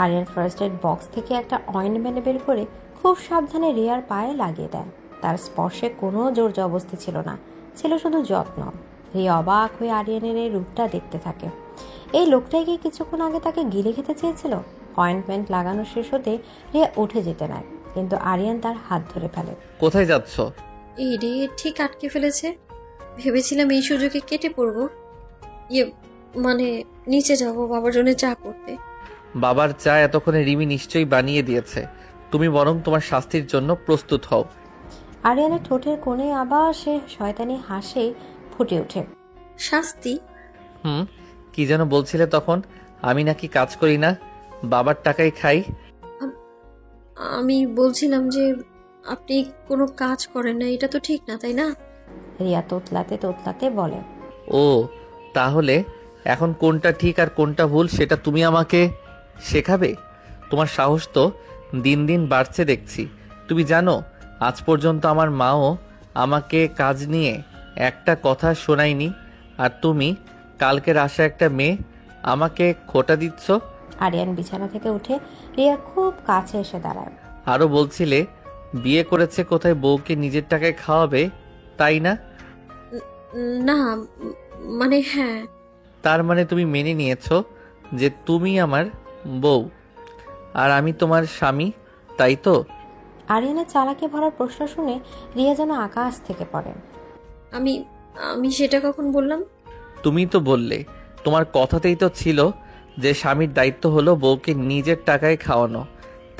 আরিয়ান ফার্স্ট এড বক্স থেকে একটা অয়েন্টমেন্ট বের করে খুব সাবধানে রিয়ার পায়ে লাগিয়ে দেয়। তার স্পর্শে কোনো জোর জবরদস্তি ছিল না, ছিল শুধু যত্ন। রিয়া অবাক হয়ে আরিয়ানের এই রূপটা দেখতে থাকে। এই লোকটাই কি কিছুক্ষণ আগে তাকে গিলে খেতে চেয়েছিল? অয়েন্টমেন্ট লাগানো শেষ হতে রিয়া উঠে যেতে নেয়, কিন্তু আরিয়ান তার হাত ধরে ফেলে। কোথায় যাচ্ছ? এই রে, ঠিক আটকে ফেলেছে। ভেবেছিলাম এই সুযোগে কেটে পড়বো। মানে নিচে যাব বাবার জন্য চা করতে। বাবার চা এতক্ষণে রিমি নিশ্চয়ই বানিয়ে দিয়েছে, তুমি বরং তোমার শাস্তির জন্য প্রস্তুত হও। আরিয়ানের ঠোঁটের কোণে আবার সে শয়তানি হাসে ফুটে ওঠে। শাস্তি? কি যেন বলছিলে তখন? আমি নাকি কাজ করি না, বাবার টাকাই খাই। আমি বলছিলাম যে আপনি কোনো কাজ করেন না, এটা তো ঠিক না, তাই না? রিয়া তোতলাতে তোতলাতে বলে। ও, তাহলে এখন কোনটা ঠিক আর কোনটা ভুল সেটা তুমি আমাকে শেখাবে? তোমার সাহস তো দিন দিন বাড়ছে দেখছি। তুমি জানো, আজ পর্যন্ত আমার মাও আমাকে কাজ নিয়ে একটা কথা শোনায়নি, আর তুমি কালকের আসা একটা মেয়ে আমাকে খোটা দিচ্ছ। আরিয়ান বিছানা থেকে উঠে রিয়ার খুব কাছে এসে দাঁড়ায়। আরও বলছিলে বিয়ে করেছে কোথায় বউকে নিজের টাকায় খাওয়াবে, তাই না? না, মানে হ্যাঁ। তার মানে তুমি মেনে নিয়েছো যে তুমি আমার বউ আর আমি তোমার স্বামী, তাই তো? আরিয়ানের চালাকি ভরার প্রশ্ন শুনে রিয়া যেন আকাশ থেকে পড়ে। আমি আমি সেটা কখন বললাম? তুমি তো বললে, তোমার কথাতেই তো ছিল যে স্বামীর দায়িত্ব হলো বউকে নিজের টাকায় খাওয়ানো।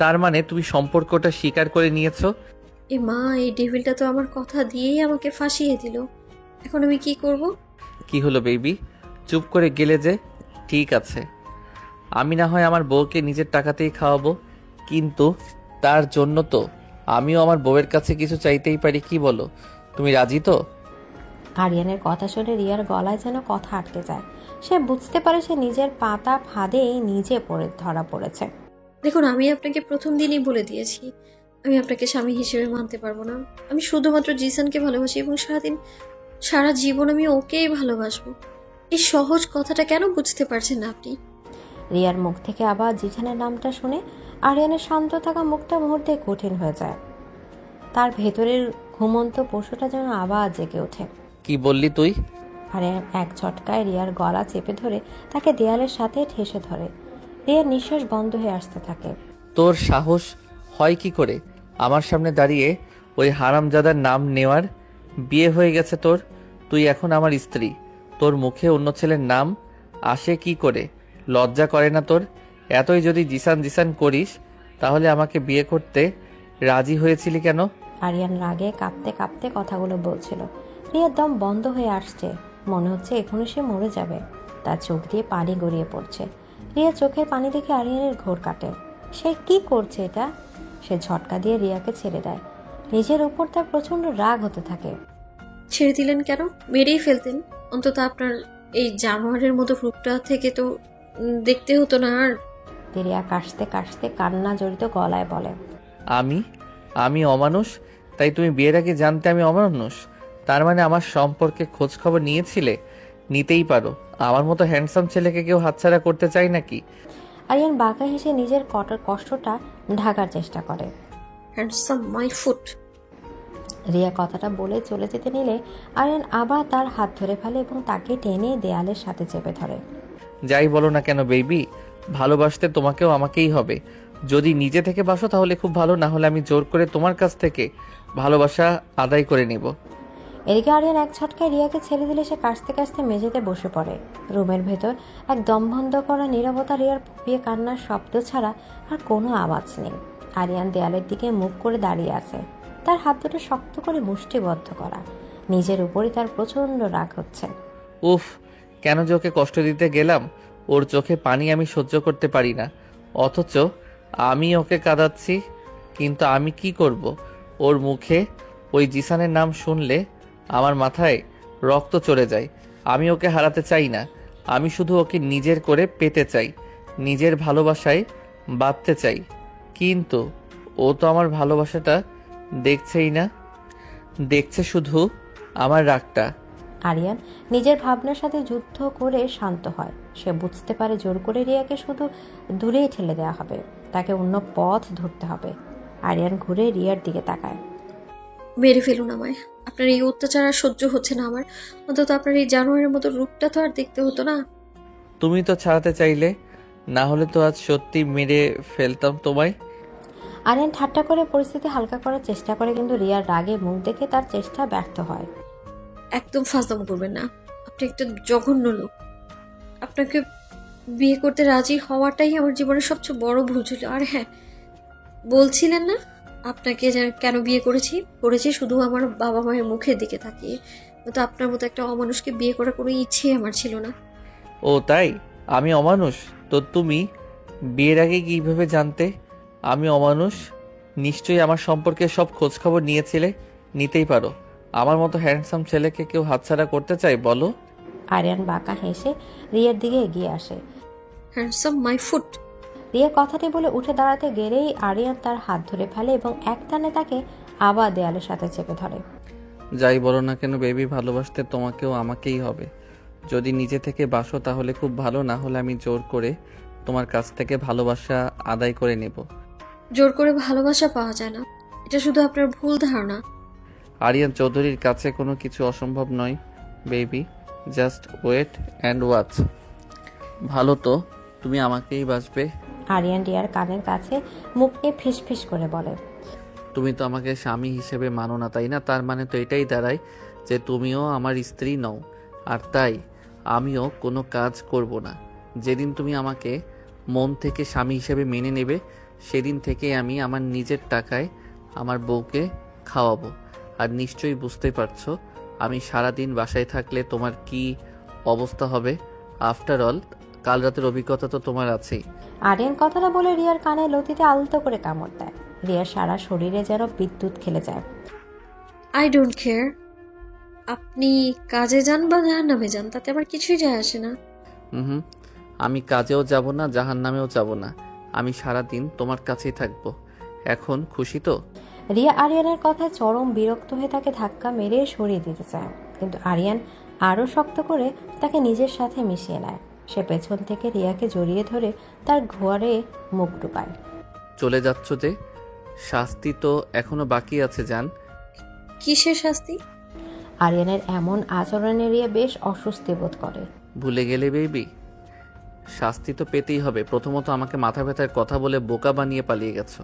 তার মানে তুমি সম্পর্কটা স্বীকার করে নিয়েছো। এ মা, এই ডেভিলটা তো আমার কথা দিয়েই আমাকে ফাঁসিয়ে দিল। এখন আমি কি করব? কি হলো বেবি, চুপ করে গেলে যে? ঠিক আছে, আমি না হয় আমার বউকে নিজের টাকাতেই খাওয়াবো, কিন্তু তার জন্য তো আমিও আমার বউয়ের কাছে কিছু চাইতেই পারি, কি বলো? তুমি রাজি তো? আরিয়ানের কথা শুনে রিয়ার গলায় যেন কথা আটকে যায়। সে বুঝতে পারে সে নিজের পাতা ফাঁদেই নিজে পড়ে ধরা পড়েছে। দেখুন, আমি আপনাকে প্রথম দিনই বলে দিয়েছি আমি আপনাকে স্বামী হিসেবে মানতে পারবো না। আমি শুধুমাত্র জিসানকে ভালোবাসি এবং সারা জীবন আমি ওকেই ভালোবাসবো। এই সহজ কথাটা কেন বুঝতে পারছেন না আপনি? রিয়ার মুখ থেকে আবার জিসানের নামটা শুনে আরিয়ানের শান্ত থাকা মুখটা মুহূর্তে কঠিন হয়ে যায়। তার ভেতরের ঘুমন্ত পশুটা যেন আবার জেগে ওঠে। কি বললি তুই? আরিয়ান এক ঝটকায় রিয়ার গলা চেপে ধরে তাকে দেয়ালের সাথে ঠেসে ধরে। রিয়ার নিঃশ্বাস বন্ধ হয়ে আসতে থাকে। তোর সাহস হয় কি করে আমার সামনে দাঁড়িয়ে ওই হারামজাদার নাম নেওয়ার? বিয়ে হয়ে গেছে তোর, তুই এখন আমার স্ত্রী, তোর মুখে অন্য ছেলের নাম আসে কি করে? লজ্জা করে না তোর? এতই যদি জিসান জিসান করিস তাহলে আমাকে বিয়ে করতে রাজি হয়েছিলি কেন? আরিয়ান রাগে কাঁপতে কাঁপতে কথাগুলো বলছিল। রিয়ার দম বন্ধ হয়ে আসছে, মনে হচ্ছে এখনই সে মরে যাবে। তার চোখ দিয়ে পানি গড়িয়ে পড়ছে। রিয়া চোখের পানি দেখে আরিয়ানের ঘোর কাটে। সে কি করছে এটা? সে ঝটকা দিয়ে রিয়াকে ছেড়ে দেয়। নিজের উপর তার প্রচন্ড রাগ হতে থাকে। ছেড়ে দিলেন কেন? মেরেই ফেলতেন অন্তত। আপনার এই জানোয়ারের মতো রূপটা থেকে তো দেখতে হতো না। আর রিয়া কাশতে কাশতে কান্না জড়িত গলায় বলে, আমি অমানুষ, তাই তুমি বিয়ের আগে জানতে আমি অমানুষ? তার মানে আমার সম্পর্কে খোঁজ খবর নিয়েছিলে? নিতেই পারো, আমার মতো হ্যান্ডসাম ছেলেকে কেউ হাতছাড়া করতে চায় নাকি? আরিয়ান বাঁকা হেসে নিজের কষ্টটা ঢাকার চেষ্টা করে। Handsome my foot. রিয়া কথাটা বলে চলে যেতে নিলে আরিয়ান আবার তার হাত ধরে ফেলে এবং তাকে টেনে দেয়ালের সাথে চেপে ধরে। যাই বলো না কেন বেবি, ভালোবাসতে তোমাকেও আমাকেই হবে। যদি নিজে থেকে বাসো তাহলে খুব ভালো, না হলে আমি জোর করে তোমার কাছ থেকে ভালোবাসা আদায় করে নিব। এদিকে আরিয়ান এক ছটকায় রিয়াকে ছেড়ে দিলে সে কাশতে কাশতে মেঝেতে বসে পড়ে। রুমের ভেতর এক দমবন্ধ করা নীরবতা। রিয়ার ফুপিয়ে কান্নার শব্দ ছাড়া আর কোনো আওয়াজ নেই। আরিয়ান দেয়ালের দিকে মুখ করে দাঁড়িয়ে আছে, তার হাত দুটো শক্ত করে মুষ্টিবদ্ধ করা। নিজের উপরই তার প্রচন্ড রাগ হচ্ছে। উফ, কেন যে ওকে কষ্ট দিতে গেলাম? ওর চোখে পানি আমি সহ্য করতে পারি না, অথচ আমি ওকে কাঁদাচ্ছি। কিন্তু আমি কি করব? ওর মুখে ওই জিসানের নাম শুনলে আমার মাথায় রক্ত চড়ে যায়। আমি ওকে হারাতে চাই না, আমি শুধু ওকে নিজের করে পেতে চাই, নিজের ভালোবাসায় বাঁধতে চাই। কিন্তু ও তো আমার ভালোবাসাটা দেখছেই না, দেখছে শুধু আমার রাগটা। আরিয়ান নিজের ভাবনার সাথে যুদ্ধ করে শান্ত হয়। সে বুঝতে পারে জোর করে রিয়াকে শুধু দূরেই ঠেলে দেওয়া হবে, তাকে অন্য পথ ধরতে হবে। আরিয়ান ঘুরে রিয়ার দিকে তাকায়। মেরে ফেলুন আমায়। আপনার এই অত্যাচার আর সহ্য হচ্ছে না আমার। অন্তত আপনার এই জানোয়ারের মতো রূপটা তো আর দেখতে হতো না। তুমি তো ছাড়াতে চাইলে, না হলে তো আজ সত্যি মেরে ফেলতাম তোমায়। আরিয়ান ঠাট্টা করে পরিস্থিতি হালকা করার চেষ্টা করে, কিন্তু রিয়ার রাগে মুখ দেখে তার চেষ্টা ব্যর্থ হয়। একদম ফাজলামো করবেন না। আপনি একটা জঘন্য লোক। আপনাকে বিয়ে করতে রাজি হওয়াটাই আমার জীবনের সবচেয়ে বড় ভুল ছিল। আর হ্যাঁ, বলছিলেন না আপনাকে কেন বিয়ে করেছি শুধু আমার বাবা মায়ের মুখের দিকে তাকিয়ে। তো আপনার মতো একটা অমানুষকে বিয়ে করার কোনো ইচ্ছেই আমার ছিল না। ও তাই? আমি অমানুষ? তো তুমি বিয়ের আগে কিভাবে জানতে আমি অমানুষ? নিশ্চয়ই আমার সম্পর্কে সব খোঁজ খবর নিয়েছিলে। নিতেই পারো, আমার মতো হ্যান্ডসাম ছেলেকে কেউ হাতছাড়া করতে চাই বলো? আরিয়ান বাঁকা হেসে রিয়ার দিকে এগিয়ে আসে। Handsome my foot. রিয়া কথাটি বলে উঠে দাঁড়াতে গেলেই আরিয়ান তার হাত ধরে ফেলে এবং একটানে তাকে আবার দেয়ালের সাথে চেপে ধরে। যাই বলো না কেন বেবি, ভালোবাসতে তোমাকেও আমাকেই হবে। যদি নিজে থেকে বাসো তাহলে খুব ভালো, না হলে আমি জোর করে তোমার কাছ থেকে ভালোবাসা আদায় করে নেব। জোর করে ভালোবাসা পাওয়া যায় না, এটা শুধু আপনার ভুল ধারণা। আরিয়ান চৌধুরীর কাছে কোনো কিছু অসম্ভব নয় baby, just wait and watch. ভালো তো তুমি আমাকেই বাসবে। আরিয়ান রিয়ার কানের কাছে মুখ নিয়ে ফিসফিস করে বলে, তুমি তো আমাকে স্বামী হিসেবে মানো না, তাই না? তার মানে তো এটাই দাঁড়ায় যে তুমিও আমার স্ত্রী নও, আর তাই আমিও কোনো কাজ করব না। যেদিন তুমি আমাকে মন থেকে স্বামী হিসেবে মেনে নেবে, সেদিন থেকে আমি আমার নিজের টাকায় আমার বউকে খাওয়াবো। আর নিশ্চয়ই বুঝতে পারছো আমি সারাদিন বাসায় থাকলে তোমার কি অবস্থা হবে। আফটার অল কাল রাতের অভিজ্ঞতা তো তোমার আছেই। আরিয়ান কথাটা বলে রিয়ার কানে লতিতে আলতো করে কামড় দেয়। রিয়ার সারা শরীরে যেন বিদ্যুৎ খেলে যায়। আই ডোন্ট কেয়ার, আপনি কাজে যান বা জাহান্নামে যান, তাতে আমার কিছুই যায় আসে না। হুম, আমি কাজেও যাব না, জাহান্নামেও যাব না। আমি সারাদিন তোমার কাছেই থাকবো। এখন খুশি তো? রিয়া আরিয়ানের কথায় চরম বিরক্ত হয়ে তাকে ধাক্কা মেরে সরিয়ে দিতে চায়, কিন্তু আরিয়ান আরও শক্ত করে তাকে নিজের সাথে মিশিয়ে নেয়। সে পেছন থেকে রিয়াকে জড়িয়ে ধরে তার ঘোয়ারে মুখ ডুবায়। চলে যাচ্ছ যে? শাস্তি তো এখনো বাকি আছে জান। কিসের শাস্তি? আরিয়ানের এমন আচরণে রিয়া বেশ অস্বস্তি বোধ করে। ভুলে গেলে বেবি? শাস্তি তো পেতেই হবে। প্রথমত আমাকে মাথা ব্যথার কথা বলে বোকা বানিয়ে পালিয়ে গেছো,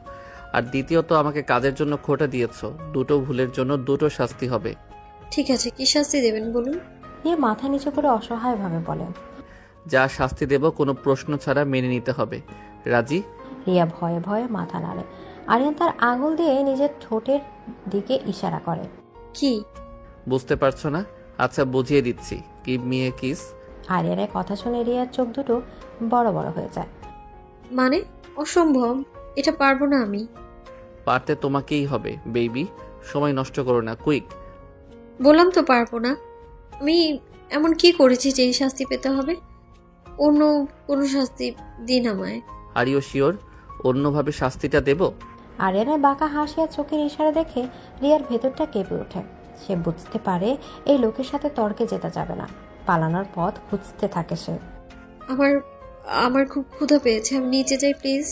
আর দ্বিতীয়ত আমাকে কাজের জন্য খোটা দিয়েছো। দুটো ভুলের জন্য দুটো শাস্তি হবে। ঠিক আছে, কি শাস্তি দেবেন বলুন? রিয়া মাথা নিচু করে অসহায়ভাবে বলে, যা শাস্তি দেব কোনো প্রশ্ন ছাড়া মেনে নিতে হবে। রাজি? রিয়া ভয়ে ভয়ে মাথা নাড়ে। আরিয়ান তার আঙুল দিয়ে নিজের ঠোঁটের দিকে ইশারা করে। কি? বুঝতে পারছো না? আচ্ছা বুঝিয়ে দিচ্ছি। Give me a kiss. আরিয়ানের কথা শুনে রিয়ার চোখ দুটো বড় বড় হয়ে যায়। মানে? অসম্ভব, এটা পারবো না আমি। পারতে তোমাকেই হবে বেবি, সময় নষ্ট করো না, কুইক। বললাম তো পারবো না। আমি এমন কি করেছি যে এই শাস্তি পেতে হবে? অন্য কোনো শাস্তি দিন আমায়। আর ইউ শিওর অন্যভাবে শাস্তিটা দেব? আরিয়ানের বাঁকা হাসি আর চোখের ইশারা দেখে রিয়ার ভেতরটা কেঁপে ওঠে। সে বুঝতে পারে এই লোকের সাথে তর্কে যেতে যাবে না। পালানোর পথ খুঁজতে থাকে সে। আমার আমার খুব ক্ষুধা পেয়েছে, আমি নিচে যাই প্লিজ।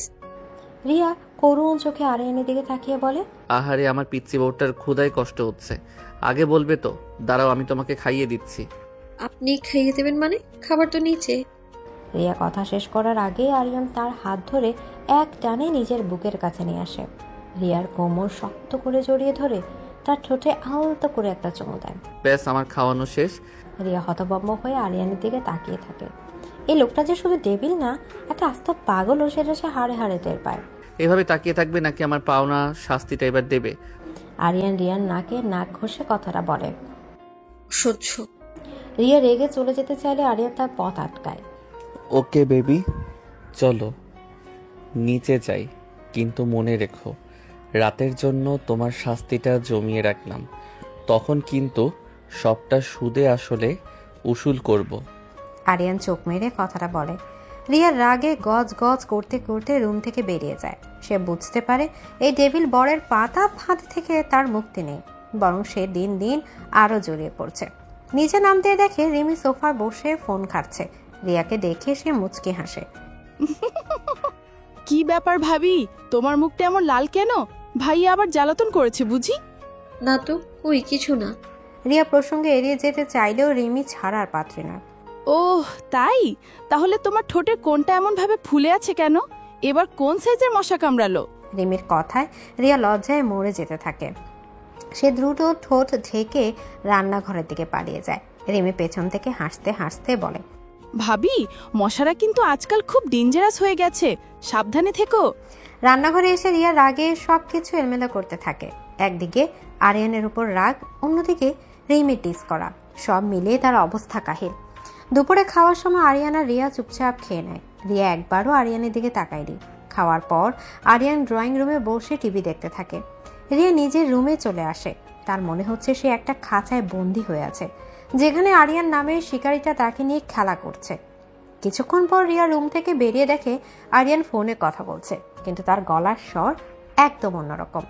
রিয়া করুণ চোখে আরিয়ানের দিকে তাকিয়ে বলে, আহারে আমার পিচ্চি বউটার ক্ষুধায় কষ্ট হচ্ছে। আগে বলবে তো। দাঁড়াও আমি তোমাকে খাইয়ে দিচ্ছি। আপনি খাইয়ে দেবেন মানে? খাবার তো নিচে। রিয়া কথা শেষ করার আগেই আরিয়ান তার হাত ধরে এক টানে নিজের বুকের কাছে নিয়ে আসে। রিয়ার কোমর শক্ত করে জড়িয়ে ধরে তার ঠোঁটে আলতো করে একটা চুমু দেয়। ব্যাস আমার খাওয়ানো শেষ। রিয়া হতভম্ব হয়ে আরিয়ানের দিকে তাকিয়ে থাকে। এই লোকটা যে শুধু ডেভিল না, একটা আস্ত পাগলও, সেটা সে হাড়ে হাড়ে টের পায়। এভাবে তাকিয়ে থাকবে নাকি আমার পাওনা শাস্তিটা এবার দেবে? আরিয়ান রিয়ার নাকে নাক ঘষে কথাটা বলে। সহ্য। রিয়া রেগে চলে যেতে চাইলে আরিয়ান তার পথ আটকায়। ওকে বেবি, চলো নিচে যাই, কিন্তু মনে রেখো রাতের জন্য তোমার শাস্তিটা জমিয়ে রাখলাম। তখন কিন্তু সবটা সুদে আসলে উসুল করব। আরিয়ান চোখ মেরে কথাটা বলে। রিয়া রাগে গজ গজ করতে করতে রুম থেকে বেরিয়ে যায়। সে বুঝতে পারে এই ডেভিল বরের পাতা ফাঁদ থেকে তার মুক্তি নেই, বরং সে দিন দিন আরো জড়িয়ে পড়ছে। নিচে নামতে দেখে রিমি সোফার বসে ফোন ঘাটছে। রিয়াকে দেখে সে মুচকি হাসে। কি ব্যাপার ভাবি, তোমার মুখটা এমন লাল কেন? ভাইয়া আবার জ্বালাতন করেছে বুঝি? না তো, কই কিছু না। রিয়া প্রসঙ্গে এড়িয়ে যেতে চাইলেও রিমি ছাড়ার পাত্রী না। ওহ তাই? তাহলে তোমার ঠোঁটের কোনটা এমন ভাবে ফুলে আছে কেন? এবার কোন সাইজের মশা কামড়ালো? রিমির কথায় রিয়া লজ্জায় মরে যেতে থাকে। সে দ্রুত ঠোঁট ঢেকে রান্নাঘরের দিকে পালিয়ে যায়। রিমি পেছন থেকে হাসতে হাসতে বলে, ভাবি, মশারা কিন্তু আজকাল খুব ডেঞ্জারাস হয়ে গেছে, সাবধানে থেকো। রান্নাঘরে এসে রিয়া রাগে সবকিছু এলোমেলো করতে থাকে। একদিকে আরিয়ানের উপর রাগ, অন্যদিকে রিমির টিস করা, সব মিলিয়ে তার অবস্থা কাহিল। দুপুরে খাওয়ার সময় আরিয়ান আর রিয়া চুপচাপ খেয়ে নেয়। রিয়া একবারও আরিয়ানের দিকে তাকায়নি। খাওয়ার পর আরিয়ান ড্রয়িং রুমে বসে টিভি দেখতে থাকে। রিয়া নিজের রুমে চলে আসে। তার মনে হচ্ছে সে একটা খাঁচায় বন্দী হয়ে আছে, যেখানে আরিয়ান নামের শিকারীটা তাকে নিয়ে খেলা করছে। কিছুক্ষণ পর রিয়া রুম থেকে বেরিয়ে দেখে আরিয়ান ফোনে কথা বলছে, কিন্তু তার গলার স্বর একদম অন্যরকম,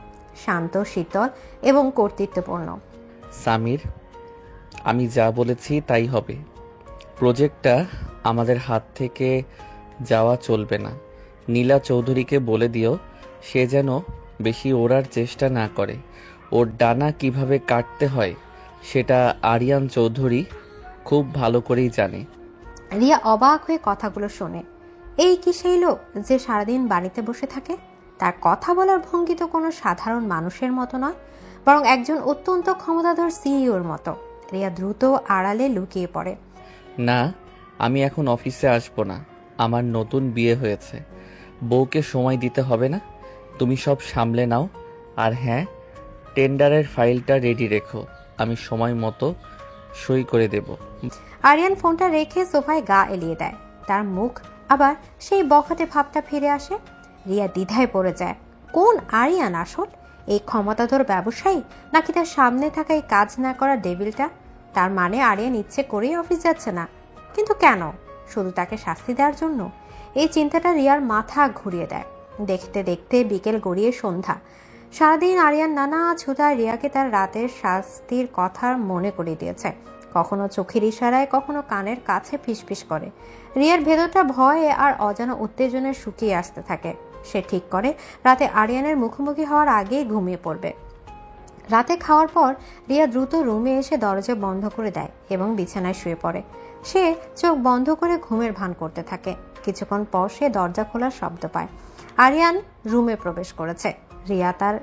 শান্ত, শীতল এবং কর্তৃত্বপূর্ণ। সামির, আমি যা বলেছি তাই হবে। প্রজেক্টটা আমাদের হাত থেকে যাওয়া চলবে না। নীলা চৌধুরীকে বলে দিও সে যেন বেশি ওড়ার চেষ্টা না করে। ওর ডানা কিভাবে কাটতে হয় সেটা আরিয়ান চৌধুরী খুব ভালো করেই জানে। রিয়া অবাক হয়ে কথাগুলো শোনে। এই কি সেই লোক যে সারাদিন বাড়িতে বসে থাকে? তার কথা বলার ভঙ্গি তো কোনো সাধারণ মানুষের মতো নয়, বরং একজন অত্যন্ত ক্ষমতাধর সিইওর মতো। রিয়া দ্রুত আড়ালে লুকিয়ে পড়ে। না, আমি এখন অফিসে আসবো না। আমার নতুন বিয়ে হয়েছে, বউকে সময় দিতে হবে না? তুমি সব সামলে নাও। আর হ্যাঁ, টেন্ডারের ফাইলটা রেডি রেখো, আমি সময় মতো সই করে দেব। আরিয়ান ফোনটা রেখে সোফায় গা এলিয়ে দেয়। তার মুখ আবার সেই বখাটে ভাবটা ফিরে আসে। রিয়া দ্বিধায় পড়ে যায়। কোন আরিয়ান আসল? এই ক্ষমতাধর ব্যবসায়ী, নাকি তার সামনে থাকা এই কাজ না করা ডেভিলটা? তার মানে আরিয়ান ইচ্ছে করেই অফিস যাচ্ছে না, কিন্তু কেন? শুধু তাকে শাস্তি দেওয়ার জন্য? এই চিন্তাটা রিয়ার মাথা ঘুরিয়ে দেয়। দেখতে দেখতে বিকেল গড়িয়ে সন্ধ্যা। সারাদিন আরিয়ান নানা ছুতায় রিয়াকে তার রাতের শাস্তির কথা মনে করিয়ে দিয়েছে। কখনো চোখের ইশারায়, কখনো কানের কাছে ফিসফিস করে। রিয়ার ভেতরটা ভয়ে আর অজানা উত্তেজনায় শুকিয়ে আসতে থাকে। সে ঠিক করে রাতে আরিয়ানের মুখোমুখি হওয়ার আগেই ঘুমিয়ে পড়বে। রাতে খাওয়ার পর রিয়া দ্রুত রুমে এসে দরজা বন্ধ করে দেয় এবং বিছানায় শুয়ে পড়ে। সে চোখ বন্ধ করে ঘুমের ভান করতে থাকে। কিছুক্ষণ পর সে দরজা খোলার শব্দ পায়। আরিয়ান রুমে প্রবেশ করেছে। রিয়া তার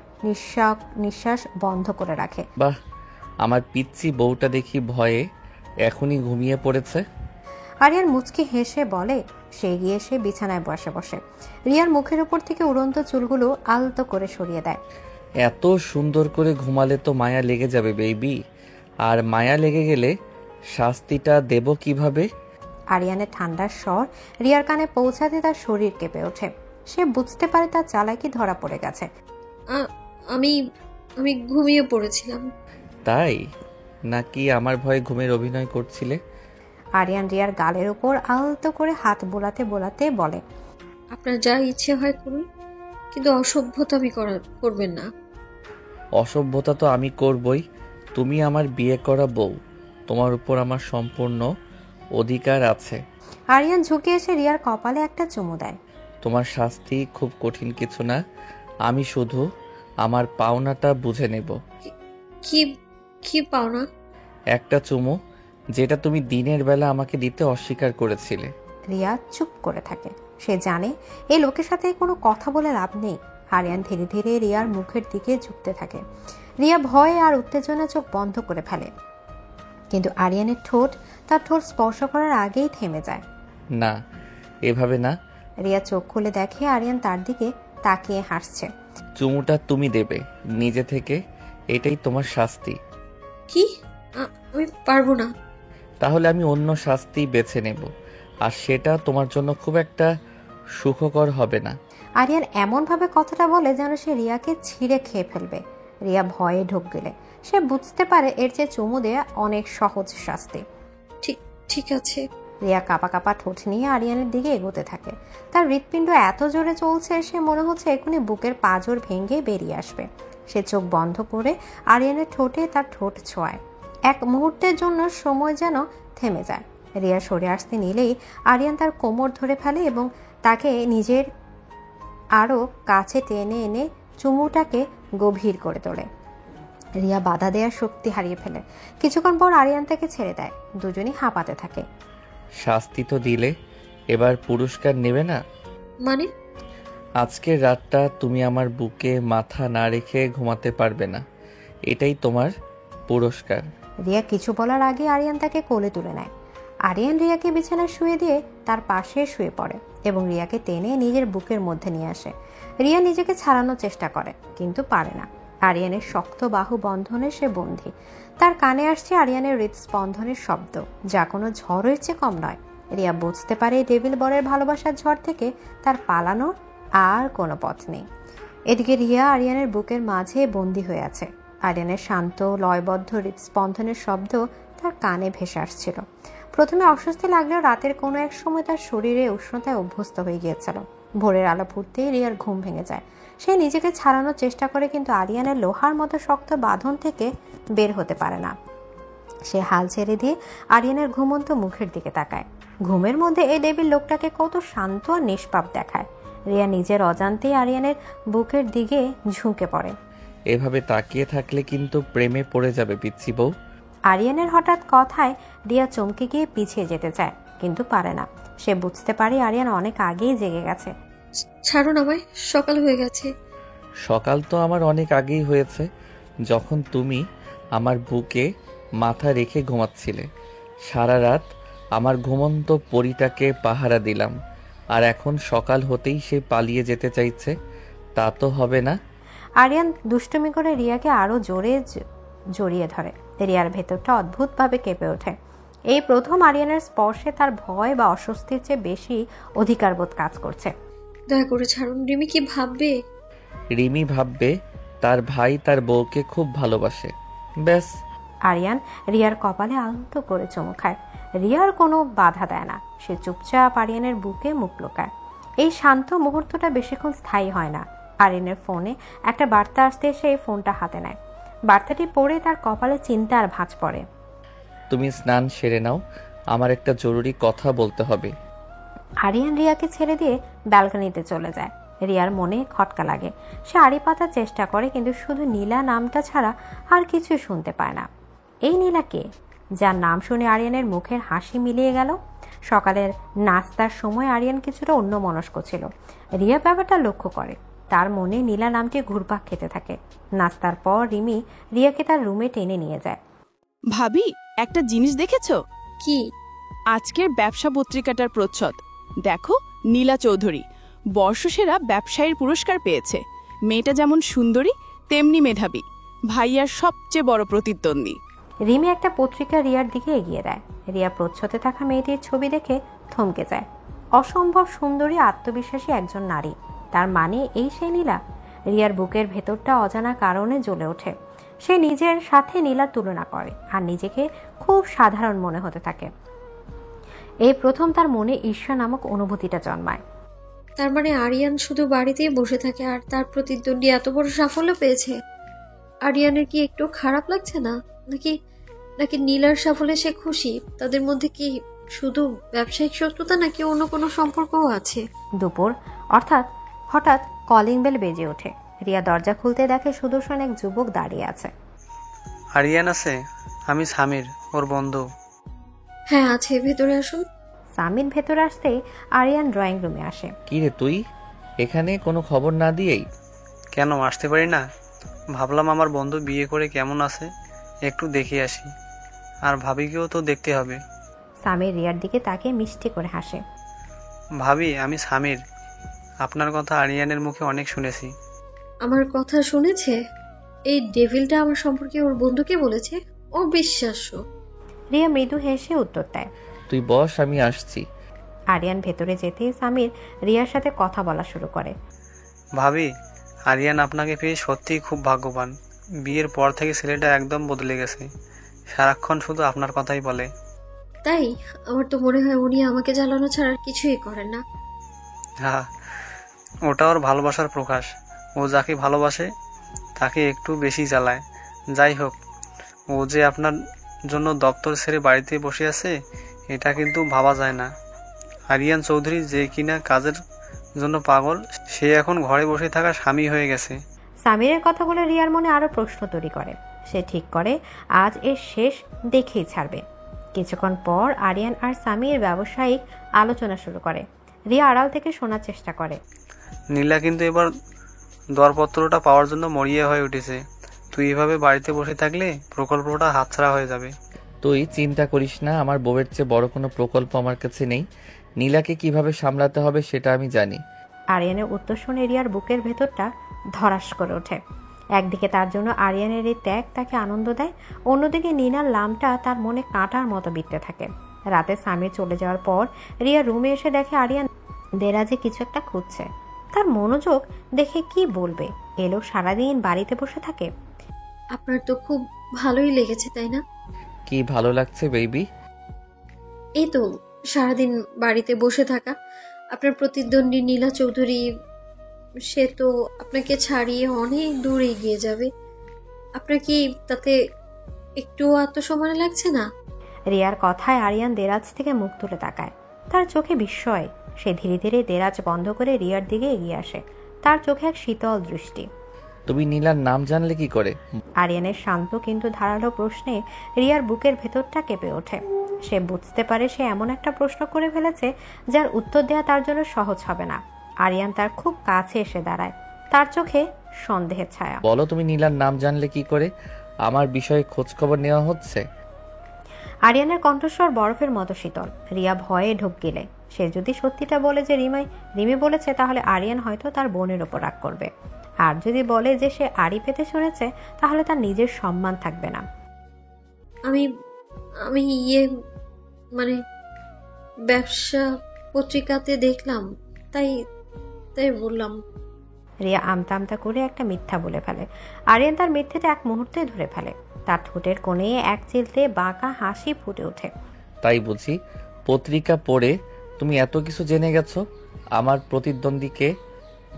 নিঃশ্বাস বন্ধ করে রাখে। বাহ, আমার পিচ্চি বউটা দেখি ভয়ে এখনই ঘুমিয়ে পড়েছে। আরিয়ান মুচকি হেসে বলে। সে গিয়ে সে বিছানায় বসে রিয়ার মুখের উপর থেকে উড়ন্ত চুলগুলো আলতো করে সরিয়ে দেয়। এত সুন্দর করে ঘুমালে তো মায়া লেগে যাবে বেবি। আর মায়া লেগে গেলে শাস্তিটা দেব কিভাবে? আরিয়ানের ঠান্ডার স্বর রিয়ার কানে পৌঁছাতে তার শরীর কেঁপে ওঠে। সে বুঝতে পারে তার চালাকি ধরা পড়ে গেছে। আমি আমি ঘুমিয়ে পড়েছিলাম। তাই নাকি আমার ভয়ে ঘুমের অভিনয় করছিলে? আরিয়ান রিয়ার গালের উপর আলতো করে হাত বোলাতে বোলাতে বলে, আপনার যা ইচ্ছে হয় করুন, কিন্তু অসভ্যতামি করবেন না। অসভ্যতা তো আমি করবই। তুমি আমার বিয়ে করা বউ, তোমার উপর আমার সম্পূর্ণ অধিকার আছে। আরিয়ান ঝুঁকে এসে রিয়ার কপালে একটা চুমু দেয়। তোমার শাস্তি খুব কঠিন কিছু না, আমি শুধু আমার পাওনাটা বুঝে নেব। কি কি পাওনা? একটা চুমু, যেটা তুমি দিনের বেলা আমাকে দিতে অস্বীকার করেছিলে। রিয়া চুপ করে থাকে। সে জানে এই লোকের সাথে কোনো কথা বলে লাভ নেই। আরিয়ান ধীরে ধীরে রিয়ার মুখের দিকে ঝুঁকতে থাকে। রিয়া ভয়ে আর উত্তেজনা চোখ বন্ধ করে ফেলে, কিন্তু আরিয়ানের তার ঠোঁট স্পর্শ করার আগেই থেমে যায়। না, এভাবে না। রিয়া চোখ খুলে দেখে আরিয়ান তার দিকে তাকিয়ে হাসছে। চুমুটা তুমি দেবে নিজে থেকে, এটাই তোমার শাস্তি। কি? আমি পারবো না। তাহলে আমি অন্য শাস্তি বেছে নেব, আর সেটা তোমার জন্য খুব একটা সুখকর হবে না। আরিয়ান এমন ভাবে কথাটা বলে যেন সে রিয়াকে ছিঁড়ে খেয়ে ফেলবে। রিয়া ভয়ে ঢোক গেলে সে বুঝতে পারে এর চেয়ে চুমু দেয়া অনেক সহজ শাস্তি। ঠিক আছে। রিয়া কাপা কাপা ঠোঁট নিয়ে আরিয়ানের দিকে এগোতে থাকে। তার হৃৎপিণ্ড এত জোরে চলছে, সে মনে হচ্ছে এখনই বুকের পাঁজর ভেঙে বেরিয়ে আসবে। সে চোখ বন্ধ করে আরিয়ানের ঠোঁটে তার ঠোঁট ছোঁয়ায়। এক মুহূর্তের জন্য সময় যেন থেমে যায়। রিয়া সরে আসতে নিলেই আরিয়ান তার কোমর ধরে ফেলে এবং তাকে নিজের আরো কাছে টেনে এনে চুমুটাকে গভীর করে তোলে। রিয়া বাধা দেওয়ার শক্তি হারিয়ে ফেলে। কিছুক্ষণ পর আরিয়ান তাকে ছেড়ে দেয়। দুজনই হাঁপাতে থাকে। শাস্তি তো দিলে, এবার পুরস্কার নেবে না? মানে? আজকের রাতটা তুমি আমার বুকে মাথা না রেখে ঘুমাতে পারবে না, এটাই তোমার পুরস্কার। রিয়া কিছু বলার আগে আরিয়ান তাকে কোলে তুলে নেয়। আরিয়ান রিয়াকে বিছানায় শুয়ে দিয়ে তার পাশে শুয়ে পড়ে এবং রিয়াকে টেনে নিজের বুকের মধ্যে নিয়ে আসে। রিয়া নিজেকে ছাড়ানোর চেষ্টা করে, কিন্তু পারে না। আরিয়ানের শক্ত বাহু বন্ধনে সে বন্দী। তার কানে আসছে আরিয়ানের হৃদস্পন্দনের শব্দ, যা কোনো ঝড়ের চেয়ে কম নয়। রিয়া বুঝতে পারে ডেভিল বরের ভালোবাসার ঝড় থেকে তার পালানোর আর কোনো পথ নেই। এদিকে রিয়া আরিয়ানের বুকের মাঝে বন্দী হয়ে আছে। আরিয়ানের শান্ত লয়বদ্ধ হৃদস্পন্দনের শব্দ তার কানে ভেসে আসছিল। প্রথমে অস্বস্তি লাগলেও রাতের কোনো এক সময় তার শরীরে উষ্ণতায় অভ্যস্ত হয়ে গিয়েছিল। ভোরের আলো ফুটতেই রিয়ার ঘুম ভেঙে যায়। সে নিজেকে ছাড়ানোর চেষ্টা করে, কিন্তু আরিয়ানের লোহার মতো শক্ত বাঁধন থেকে বের হতে পারে না। সে হাল ছেড়ে দিয়ে আরিয়ানের ঘুমন্ত মুখের দিকে তাকায়। ঘুমের মধ্যে এই ডেভিল লোকটাকে কত শান্ত আর নিষ্পাপ দেখায়। রিয়া নিজের অজান্তেই আরিয়ানের বুকের দিকে ঝুঁকে পড়ে। এভাবে তাকিয়ে থাকলে কিন্তু প্রেমে পড়ে যাবে পিচ্ছি বউ। আরিয়ানের হঠাৎ কথায় রিয়া চমকে গিয়ে পিছিয়ে যেতে চায়, কিন্তু পারে না। সে বুঝতে পারে আরিয়ান অনেক আগেই জেগে গেছে। ছাড়ুন আমায়, সকাল হয়ে গেছে। সকাল তো আমার অনেক আগেই হয়েছে, যখন তুমি আমার বুকে মাথা রেখে ঘুমাচ্ছিলে। সারা রাত আমার ঘুমন্ত পরিটাকে পাহারা দিলাম, আর এখন সকাল হতেই সে পালিয়ে যেতে চাইছে। তা তো হবে না। আরিয়ান দুষ্টুমি করে রিয়াকে আরো জোরে জড়িয়ে ধরে। রিয়ার ভেতরটা অদ্ভুতভাবে কেঁপে ওঠে। এই প্রথম আরিয়ানের স্পর্শে তার ভয় বা অস্বস্তির চেয়ে বেশি অধিকারবোধ কাজ করছে। দয়া করে ছাড়ুন, রিমি কি ভাববে? রিমি ভাববে তার ভাই তার বউকে খুব ভালোবাসে, ব্যাস। আরিয়ান রিয়ার কপালে আলতো করে চুমু খায়। রিয়ার কোনো বাধা দেয় না। সে চুপচাপ আরিয়ানের বুকে মুখ লুকায়। এই শান্ত মুহূর্তটা বেশিক্ষণ স্থায়ী হয় না। আরিয়ানের ফোনে একটা বার্তা আসতে সে ফোনটা হাতে নেয়। বার্তাটি পড়ে তার কপালে চিন্তার ভাঁজ পড়ে। তুমি স্নান সেরে নাও, আমার একটা জরুরি কথা বলতে হবে। আরিয়ান রিয়াকে ছেড়ে দিয়ে ব্যালকনিতে চলে যায়। রিয়ার মনে খটকা লাগে। সে আড়ি পাতার চেষ্টা করে, কিন্তু শুধু নীলা নামটা ছাড়া আর কিছু শুনতে পায় না। এই নীলা কে, যার নাম শুনে আরিয়ানের মুখের হাসি মিলিয়ে গেল? সকালের নাস্তার সময় আরিয়ান কিছুটা অন্যমনস্ক ছিল। রিয়া ব্যাপারটা লক্ষ্য করে। তার মনে নীলা নামটি ঘুরপাক খেতে থাকে। নাস্তার পর রিমি রিয়াকে তার রুমে টেনে নিয়ে যায়। ভাবি, একটা জিনিস দেখেছো? কি? আজকের ব্যবসা পত্রিকাটার প্রচ্ছদ দেখো। নীলা চৌধুরী বর্ষসেরা ব্যবসায়ীর পুরস্কার পেয়েছে। মেয়েটা যেমন সুন্দরী তেমনি মেধাবী, ভাইয়ার সবচেয়ে বড় প্রতিদ্বন্দ্বী। রিমি একটা পত্রিকা রিয়ার দিকে এগিয়ে দেয়। রিয়া প্রচ্ছদে থাকা মেয়েটির ছবি দেখে থমকে যায়। অসম্ভব সুন্দরী, আত্মবিশ্বাসী একজন নারী। তার মানে এই সেই নীলা? রিয়ার বুকের ভেতরটা অজানা কারণে জ্বলে ওঠে। সে নিজের সাথে নীলার তুলনা করে আর নিজেকে খুব সাধারণ মনে হতে থাকে। এই প্রথম তার মনে ঈর্ষা নামক অনুভূতিটা জন্মায়। তার মানে আরিয়ান শুধু বাড়িতেই বসে থাকে আর তার প্রতিদ্বন্দ্বী এত বড় সাফল্য পেয়েছে। আরিয়ানের কি একটু খারাপ লাগছে না? নাকি নাকি নীলার সাফল্যে সে খুশি? তাদের মধ্যে কি শুধু ব্যবসায়িক শত্রুতা নাকি অন্য কোনো সম্পর্কও আছে? দুপুর, অর্থাৎ হঠাৎ কলিং বেল বেজে ওঠে। রিয়া দরজা খুলতে দেখে সুদর্শন এক যুবক দাঁড়িয়ে আছে। আরিয়ান আছে? আমি সামির, ওর বন্ধু। হ্যাঁ আছে, ভেতরে আসুন। সামির ভেতর আসতেই আরিয়ান ড্রয়িং রুমে আসে। কি রে তুই এখানে, কোনো খবর না দিয়েই? কেন আসতে পারি না? ভাবলাম আমার বন্ধু বিয়ে করে কেমন আছে একটু দেখে আসি, আর ভাবিকেও তো দেখতে হবে। সামির রিয়ার দিকে তাকিয়ে মিষ্টি করে হাসে। ভাবি, আমি সামির। আপনার কথা আরিয়ানের মুখে অনেক শুনেছি। আমার কথা শুনেছে? এই ডেভিলটা আমার সম্পর্কে ওর বন্ধুকে বলেছে? অবিশ্বাস্য। রিয়া মৃদু হেসে উত্তর দেয়। তুই বস, আমি আসছি। আরিয়ান ভেতরে যেতেই সামির রিয়ার সাথে কথা বলা শুরু করে। ভাবি, আরিয়ান আপনাকে পেয়ে সত্যিই খুব ভাগ্যবান। বিয়ের পর থেকে ছেলেটা একদম বদলে গেছে, সারাক্ষণ শুধু আপনার কথাই বলে। তাই? আমার তো মনে হয় উনি আমাকে জ্বালানো ছাড়া আর কিছুই করেন না। হ্যাঁ, ওটা ওর ভালোবাসার প্রকাশ। ও যাকে ভালোবাসে তাকে একটু বেশি জ্বালায়। যাই হোক, ও যে আপনার জন্য দপ্তর ছেড়ে বাড়িতে বসে আছে এটা কিন্তু ভাবা যায় না। আরিয়ান চৌধুরী যে কিনা কাজের জন্য পাগল, সে এখন ঘরে বসে থাকা স্বামী হয়ে গেছে। সামিরের কথাগুলো রিয়ার মনে আরো প্রশ্ন তৈরি করে। সে ঠিক করে আজ এর শেষ দেখেই ছাড়বে। কিছুক্ষণ পর আরিয়ান আর সামির ব্যবসায়িক আলোচনা শুরু করে। রিয়া আড়াল থেকে শোনার চেষ্টা করে। নীলা কিন্তু এবার দরপত্রটা পাওয়ার জন্য মরিয়া হয়ে উঠেছে। তুই এভাবে বাড়িতে বসে থাকলে প্রকল্পটা হাতছাড়া হয়ে যাবে। তুই চিন্তা করিস না, আমার বউয়ের চেয়ে বড় কোনো প্রকল্প আমার কাছে নেই। নীলাকে কিভাবে সামলাতে হবে সেটা আমি জানি। আরিয়ানের উত্তর শুনে রিয়ার বুকের ভেতরটা ধরাস করে ওঠে। একদিকে তার জন্য আরিয়ানের এই ত্যাগ তাকে আনন্দ দেয়, অন্যদিকে নীনার লামটা তার মনে কাঁটার মতো বিঁধতে থাকে। রাতে স্বামী চলে যাওয়ার পর রিয়া রুমে এসে দেখে আরিয়ান দেরাজে কিছু একটা খুঁজছে। তার মনোযোগ দেখে কি বলবে, এ লোক সারাদিন বাড়িতে বসে থাকে। আপনার তো খুব ভালোই লেগেছে, তাই না? কি ভালো লাগছে বেবি? এই তো সারাদিন বাড়িতে বসে থাকা। আপনার প্রতিদ্বন্দ্বী নীলা চৌধুরী, সে তো আপনাকে ছাড়িয়ে অনেক দূর এগিয়ে যাবে। আপনার কি তাতে একটু আত্মসম্মানে লাগছে না? রিয়ার কথায় আরিয়ান দেরাজ থেকে মুখ তুলে তাকায়। তার চোখে বিস্ময়। সে ধীরে ধীরে দেরাজ বন্ধ করে রিয়ার দিকে এগিয়ে আসে। তার চোখে এক শীতল দৃষ্টি। তুমি নীলার নাম জানলে কি করে? আরিয়ানের শান্ত কিন্তু ধারালো প্রশ্নে রিয়ার বুকের ভেতরটা কেঁপে ওঠে। সে বুঝতে পারে সে এমন একটা প্রশ্ন করে ফেলেছে যার উত্তর দেওয়া তার জন্য সহজ হবে না। আরিয়ান তার খুব কাছে এসে দাঁড়ায়। তার চোখে সন্দেহের ছায়া। বলো, তুমি নীলার নাম জানলে কি করে? আমার বিষয়ে খোঁজ খবর নেওয়া হচ্ছে? আরিয়ানের কণ্ঠস্বর বরফের মতো শীতল। রিয়া ভয়ে ঢোক গেলে। সে যদি সত্যিটা বলে যে রিমি বলেছে, তাহলে আরিয়ান হয়তো তার বোনের ওপর রাগ করবে। আর যদি বলে যে সে আড়ি পেতে শুনেছে, তাহলে তার নিজের সম্মান থাকবে না। আমি আমি মানে ব্যবসা পত্রিকাতে দেখলাম, তাই তাই বললাম। রিয়া আমতা আমতা করে একটা মিথ্যা বলে ফেলে। আরিয়ান তার মিথ্যেটা এক মুহূর্তে ধরে ফেলে। তার ঠোঁটের কোণে এক চিলতে বাঁকা হাসি ফুটে ওঠে। তাই বুঝি পত্রিকা পড়ে তুমি এত কিছু জেনে গেছো? আমার প্রতিদ্বন্দ্বীকে,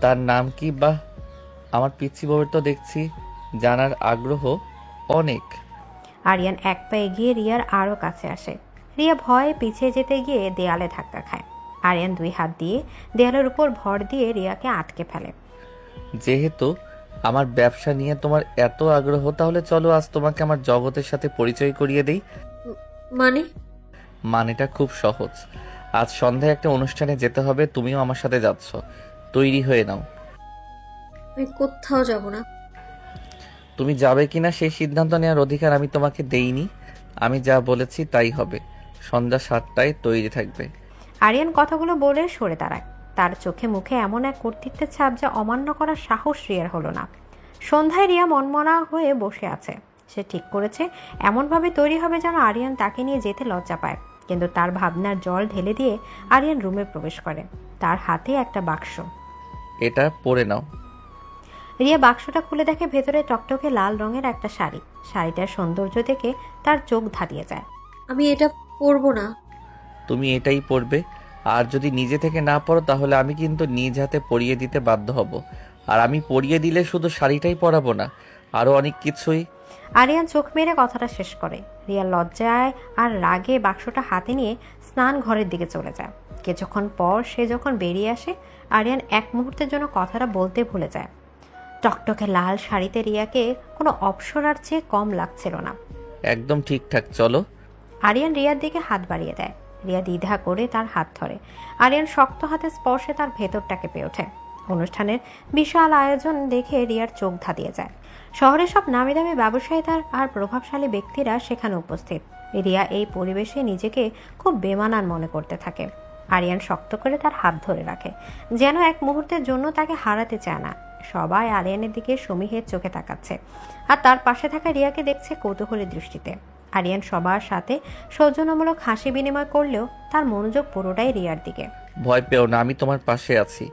তার নাম কি? বা আমার পিচ্ছি বউয়ের তো দেখছি জানার আগ্রহ অনেক। আরিয়ান এক পা এগিয়ে রিয়ার আরো কাছে আসে। রিয়া ভয়ে পিছিয়ে যেতে গিয়ে দেয়ালে ধাক্কা খায়। আরিয়ান দুই হাত দিয়ে দেয়ালের উপর ভর দিয়ে রিয়াকে আটকে ফেলে। যেহেতু আমার ব্যবসা নিয়ে তোমার এত আগ্রহ, তাহলে চলো আজ তোমাকে আমার জগতের সাথে পরিচয় করিয়ে দেই। মানে? মানেটা খুব সহজ। আজ সন্ধ্যায় একটা অনুষ্ঠানে যেতে হবে, তুমিও আমার সাথে যাচ্ছ। তৈরি হয়ে নাও। আমি কোথাও যাব না। তুমি যাবে কিনা সেই সিদ্ধান্ত নেওয়ার অধিকার আমি তোমাকে দেইনি। আমি যা বলেছি তাই হবে। সন্ধ্যা 7টায় তৈরি থাকবে। আরিয়ান কথাগুলো বলে সরে দাঁড়ায়। তার চোখে মুখে এমন এক কর্তৃত্বের ছাপ যা অমান্য করার সাহস রিয়ার হলো না। সন্ধ্যায় রিয়া মনমনা হয়ে বসে আছে। সে ঠিক করেছে এমনভাবে তৈরি হবে যেন আরিয়ান তাকে নিয়ে যেতে লজ্জা পায়। কিন্তু তার ভাবনার জল ঢেলে দিয়ে আরিয়ান রুমে প্রবেশ করে। তার হাতে একটা বাক্স। এটা পরে নাও। রিয়া বাক্সটা খুলে দেখে ভেতরে টকটকে লাল রঙের একটা শাড়ি। শাড়িটার সৌন্দর্য দেখে তার চোখ ধাঁধিয়ে যায়। আমি এটা পরবো না। তুমি এটাই পরবে। আর যদি নিজে থেকে না পরো, তাহলে আমি কিন্তু নিজ হাতে পরিয়ে দিতে বাধ্য হব। আর আমি পরিয়ে দিলে শুধু শাড়িটাই পরাবো না, আরো অনেক কিছুই। আরিয়ান চোখ মেরে কথাটা শেষ করে। রিয়া লজ্জায় আর রাগে বাক্সটা হাতে নিয়ে স্নান ঘরের দিকে চলে যায়। কিছুক্ষণ পর সে যখন বেরিয়ে আসে, আরিয়ান এক মুহূর্তের জন্য কথাটা বলতে ভুলে যায়। টকটকে লাল শাড়িতে রিয়াকে কোনো অপ্সরার চেয়ে কম লাগছিল না। একদম ঠিকঠাক, চলো। আরিয়ান রিয়ার দিকে হাত বাড়িয়ে দেয়। রিয়া দ্বিধা করে তার হাত ধরে। আরিয়ান শক্ত হাতে স্পর্শে তার ভেতরটা কেঁপে ওঠে। অনুষ্ঠানের বিশাল আয়োজন দেখে রিয়ার চোখ ধাঁধিয়ে যায়। শহরের সব নামি দামি ব্যবসায়ী আর প্রভাবশালী ব্যক্তিরা সেখানে উপস্থিত। রিয়া এই পরিবেশে নিজেকে খুব বেমানান মনে করতে থাকে। আরিয়ান শক্ত করে তার হাত ধরে রাখে, যেন এক মুহূর্তের জন্য তাকে হারাতে চায় না। সবাই আরিয়ানের দিকে সমীহের চোখে তাকাচ্ছে, আর তার পাশে থাকা রিয়াকে দেখছে কৌতূহলী দৃষ্টিতে। আরিয়ান সবার সাথে সৌজন্যমূলক হাসি বিনিময় করলেও তার মনোযোগ পুরোটাই রিয়ার দিকে। ভয় পেও না, আমি তোমার পাশে আছি।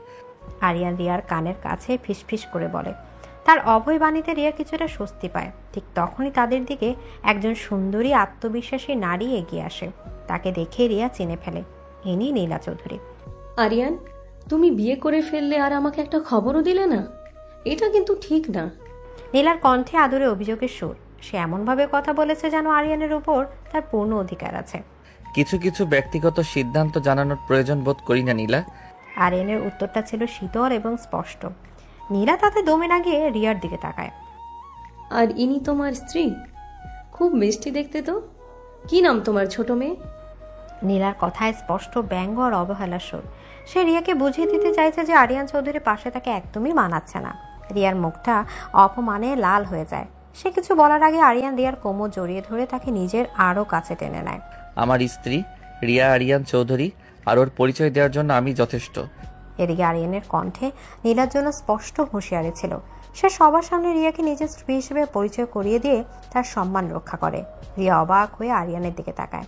আরিয়ান রিয়ার কানের কাছে ফিসফিস করে বলে। তার অভয় বাণীতে রিয়া কিছুটা স্বস্তি পায়। ঠিক তখনই তাদের দিকে একজন সুন্দরী আত্মবিশ্বাসী নারী এগিয়ে আসে। তাকে দেখে রিয়া চিনে ফেলে। ইনি নীলা চৌধুরী। আরিয়ান, তুমি বিয়ে করে ফেললে আর আমাকে একটা খবরও দিলে না। এটা কিন্তু ঠিক না। নীলার কণ্ঠে আদরে অভিযোগের সুর। সে এমনভাবে কথা বলেছে যেন আরিয়ানের উপর তার পূর্ণ অধিকার আছে। কিছু কিছু ব্যক্তিগত সিদ্ধান্ত জানানোর প্রয়োজন বোধ করি না নীলা। আরিয়ানের উত্তরটা ছিল শীতল এবং স্পষ্ট। নীলা তাতে দমে না গিয়ে রিয়ার দিকে তাকায়। আর ইনি তোমার স্ত্রী? খুব মিষ্টি দেখতে তো। কি নাম তোমার ছোট মেয়ে? নীলার কথায় স্পষ্ট ব্যঙ্গ আর অবহেলার সুর। সে রিয়াকে বুঝিয়ে দিতে চাইছে যে আরিয়ান চৌধুরীর পাশে তাকে একদমই মানাচ্ছে না। রিয়ার মুখটা অপমানে লাল হয়ে যায়। সে কিছু বলার আগে আরিয়ান রিয়ার কোমর জড়িয়ে ধরে তাকে নিজের আরো কাছে টেনে নেয়। আমার স্ত্রী রিয়া আরিয়ান চৌধুরী, আর ওর পরিচয় দেওয়ার জন্য আমি যথেষ্ট। এদিকে আরিয়ানের কণ্ঠে নীলার জন্য স্পষ্ট হুঁশিয়ারি ছিল। সে সবার সামনে রিয়াকে নিজের স্ত্রী হিসেবে পরিচয় করিয়ে দিয়ে তার সম্মান রক্ষা করে। রিয়া অবাক হয়ে আরিয়ানের দিকে তাকায়।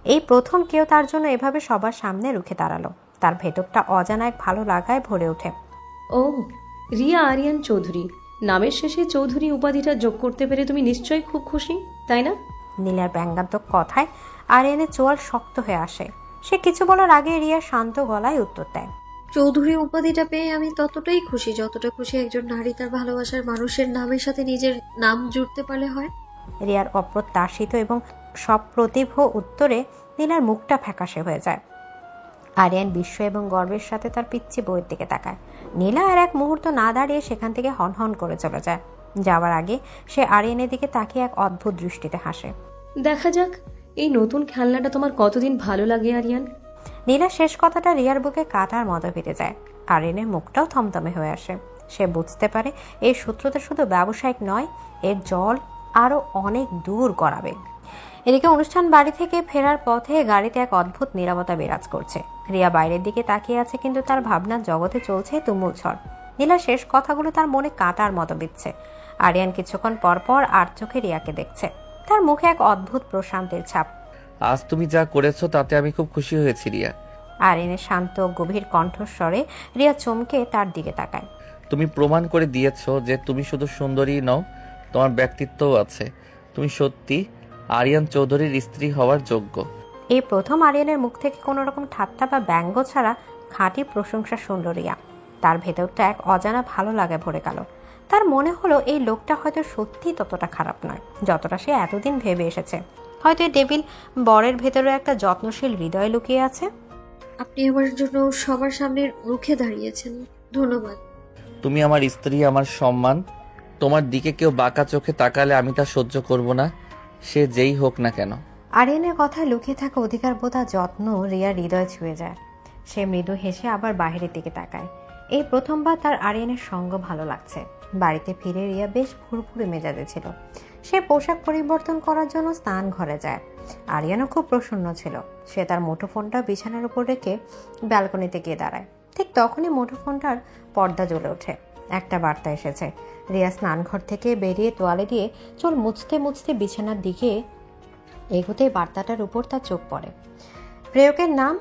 এই প্রথম কেউ তার জন্য এভাবে সবার সামনে রুখে দাঁড়ালো। তার ভেতরটা অজানা এক ভালো লাগায় ভরে ওঠে। ও, রিয়া আরিয়ান চৌধুরী। নামের শেষে চৌধুরী উপাধিটা যোগ করতে পেরে তুমি নিশ্চয়ই খুব খুশি, তাই না? নীলার ব্যঙ্গাত্মক কথায় আরিয়ানের চোয়াল শক্ত হয়ে আসে। সে কিছু বলার আগে রিয়া শান্ত গলায় উত্তর দেয়। চৌধুরী উপাধিটা পেয়ে আমি ততটাই খুশি যতটা খুশি একজন নারী তার ভালোবাসার মানুষের নামের সাথে নিজের নাম জুড়তে পারলে হয়। রিয়ার অপ্রত্যাশিত এবং সপ্রতিভ উত্তরে নীলার মুখটা ফ্যাকাশে হয়ে যায়। আরিয়ান বিস্ময় এবং গর্বের সাথে তার পিচ্ছি বউয়ের দিকে তাকায়। নীলা আর এক মুহূর্ত না দাঁড়িয়ে সেখান থেকে হনহন করে চলে যায়। যাওয়ার আগে সে আরিয়ানের দিকে তাকিয়ে এক অদ্ভুত দৃষ্টিতে হাসে। দেখা যাক এই নতুন খেলনাটা তোমার কতদিন ভালো লাগে আরিয়ান। নীলা শেষ কথাটা রিয়ার বুকে কাটার মতো ফিরে যায়। আরিয়ানের মুখটাও থমথমে হয়ে আসে। সে বুঝতে পারে এই সূত্রটা শুধু ব্যবসায়িক নয়, এর জল আরো অনেক দূর গড়াবে। এদিকে অনুষ্ঠান বাড়ি থেকে ফেরার পথে গাড়িতে এক অদ্ভুত নীরবতা বিরাজ করছে। রিয়া বাইরের দিকে তাকিয়ে আছে, কিন্তু তার ভাবনার জগতে চলছে তুমুল ঝড়। নীলার শেষ কথাগুলো তার মনে কাটার মতো বিচ্ছে। আরিয়ান কিছুক্ষণ পরপর আর চোখে রিয়াকে দেখছে। তার মুখে এক অদ্ভুত প্রশান্তির ছাপ। আজ তুমি যা করেছো তাতে আমি খুব খুশি হয়েছি রিয়া। আরিয়ানের শান্ত গভীর কণ্ঠস্বরে রিয়া চমকে তার দিকে তাকায়। তুমি প্রমাণ করে দিয়েছো যে তুমি শুধু সুন্দরী নও, তোমার ব্যক্তিত্বও আছে। তুমি সত্যি আরিয়ান চৌধুরীর স্ত্রী হওয়ার যোগ্য। এই প্রথম আরিয়ানের মুখ থেকে কোনো রকম ঠাট্টা বা ব্যঙ্গ ছাড়া খাঁটি প্রশংসা শুনল রিয়া। তার ভেতরটা এক অজানা ভালো লাগে ভরে গেল। তার মনে হলো এই লোকটা হয়তো সত্যি ততটা খারাপ নয় যতটা সে এতদিন ভেবে এসেছে। হয়তো এই টেবিল বরের ভেতরে একটা যত্নশীল হৃদয় লুকিয়ে আছে। আপনি আমার জন্য সবার সামনে রুখে দাঁড়িয়েছেন, ধন্যবাদ। তুমি আমার স্ত্রী, আমার সম্মান। তোমার দিকে কেউ বাঁকা চোখে তাকালে আমি তা সহ্য করব না, সে যেই হোক না কেন। আরিয়ানের কথায় লুকিয়ে থাকা অধিকারবোধ আর যত্ন রিয়ার হৃদয় ছুঁয়ে যায়। সে মৃদু হেসে আবার বাইরের দিকে তাকায়। এই প্রথমবার তার আরিয়ানের সঙ্গ ভালো লাগছে। বাড়িতে ফিরে রিয়া বেশ ফুরফুরে মেজাজে ছিল। সে পোশাক পরিবর্তন করার জন্য স্নান ঘরে যায়। আরিয়ানও খুব প্রসন্ন ছিল। সে তার মুঠোফোনটা বিছানার উপর রেখে ব্যালকনিতে গিয়ে দাঁড়ায়। ঠিক তখনই মুঠোফোনটার পর্দা জ্বলে ওঠে। একটা বার্তা এসেছে। রিয়া স্নানঘর থেকে বেরিয়ে তোয়ালে দিয়ে চুল মুছতে মুছতে বিছানার দিকে এগোতে বার্তাটার উপর তার চোখ পড়ে। প্রেয়কের নাম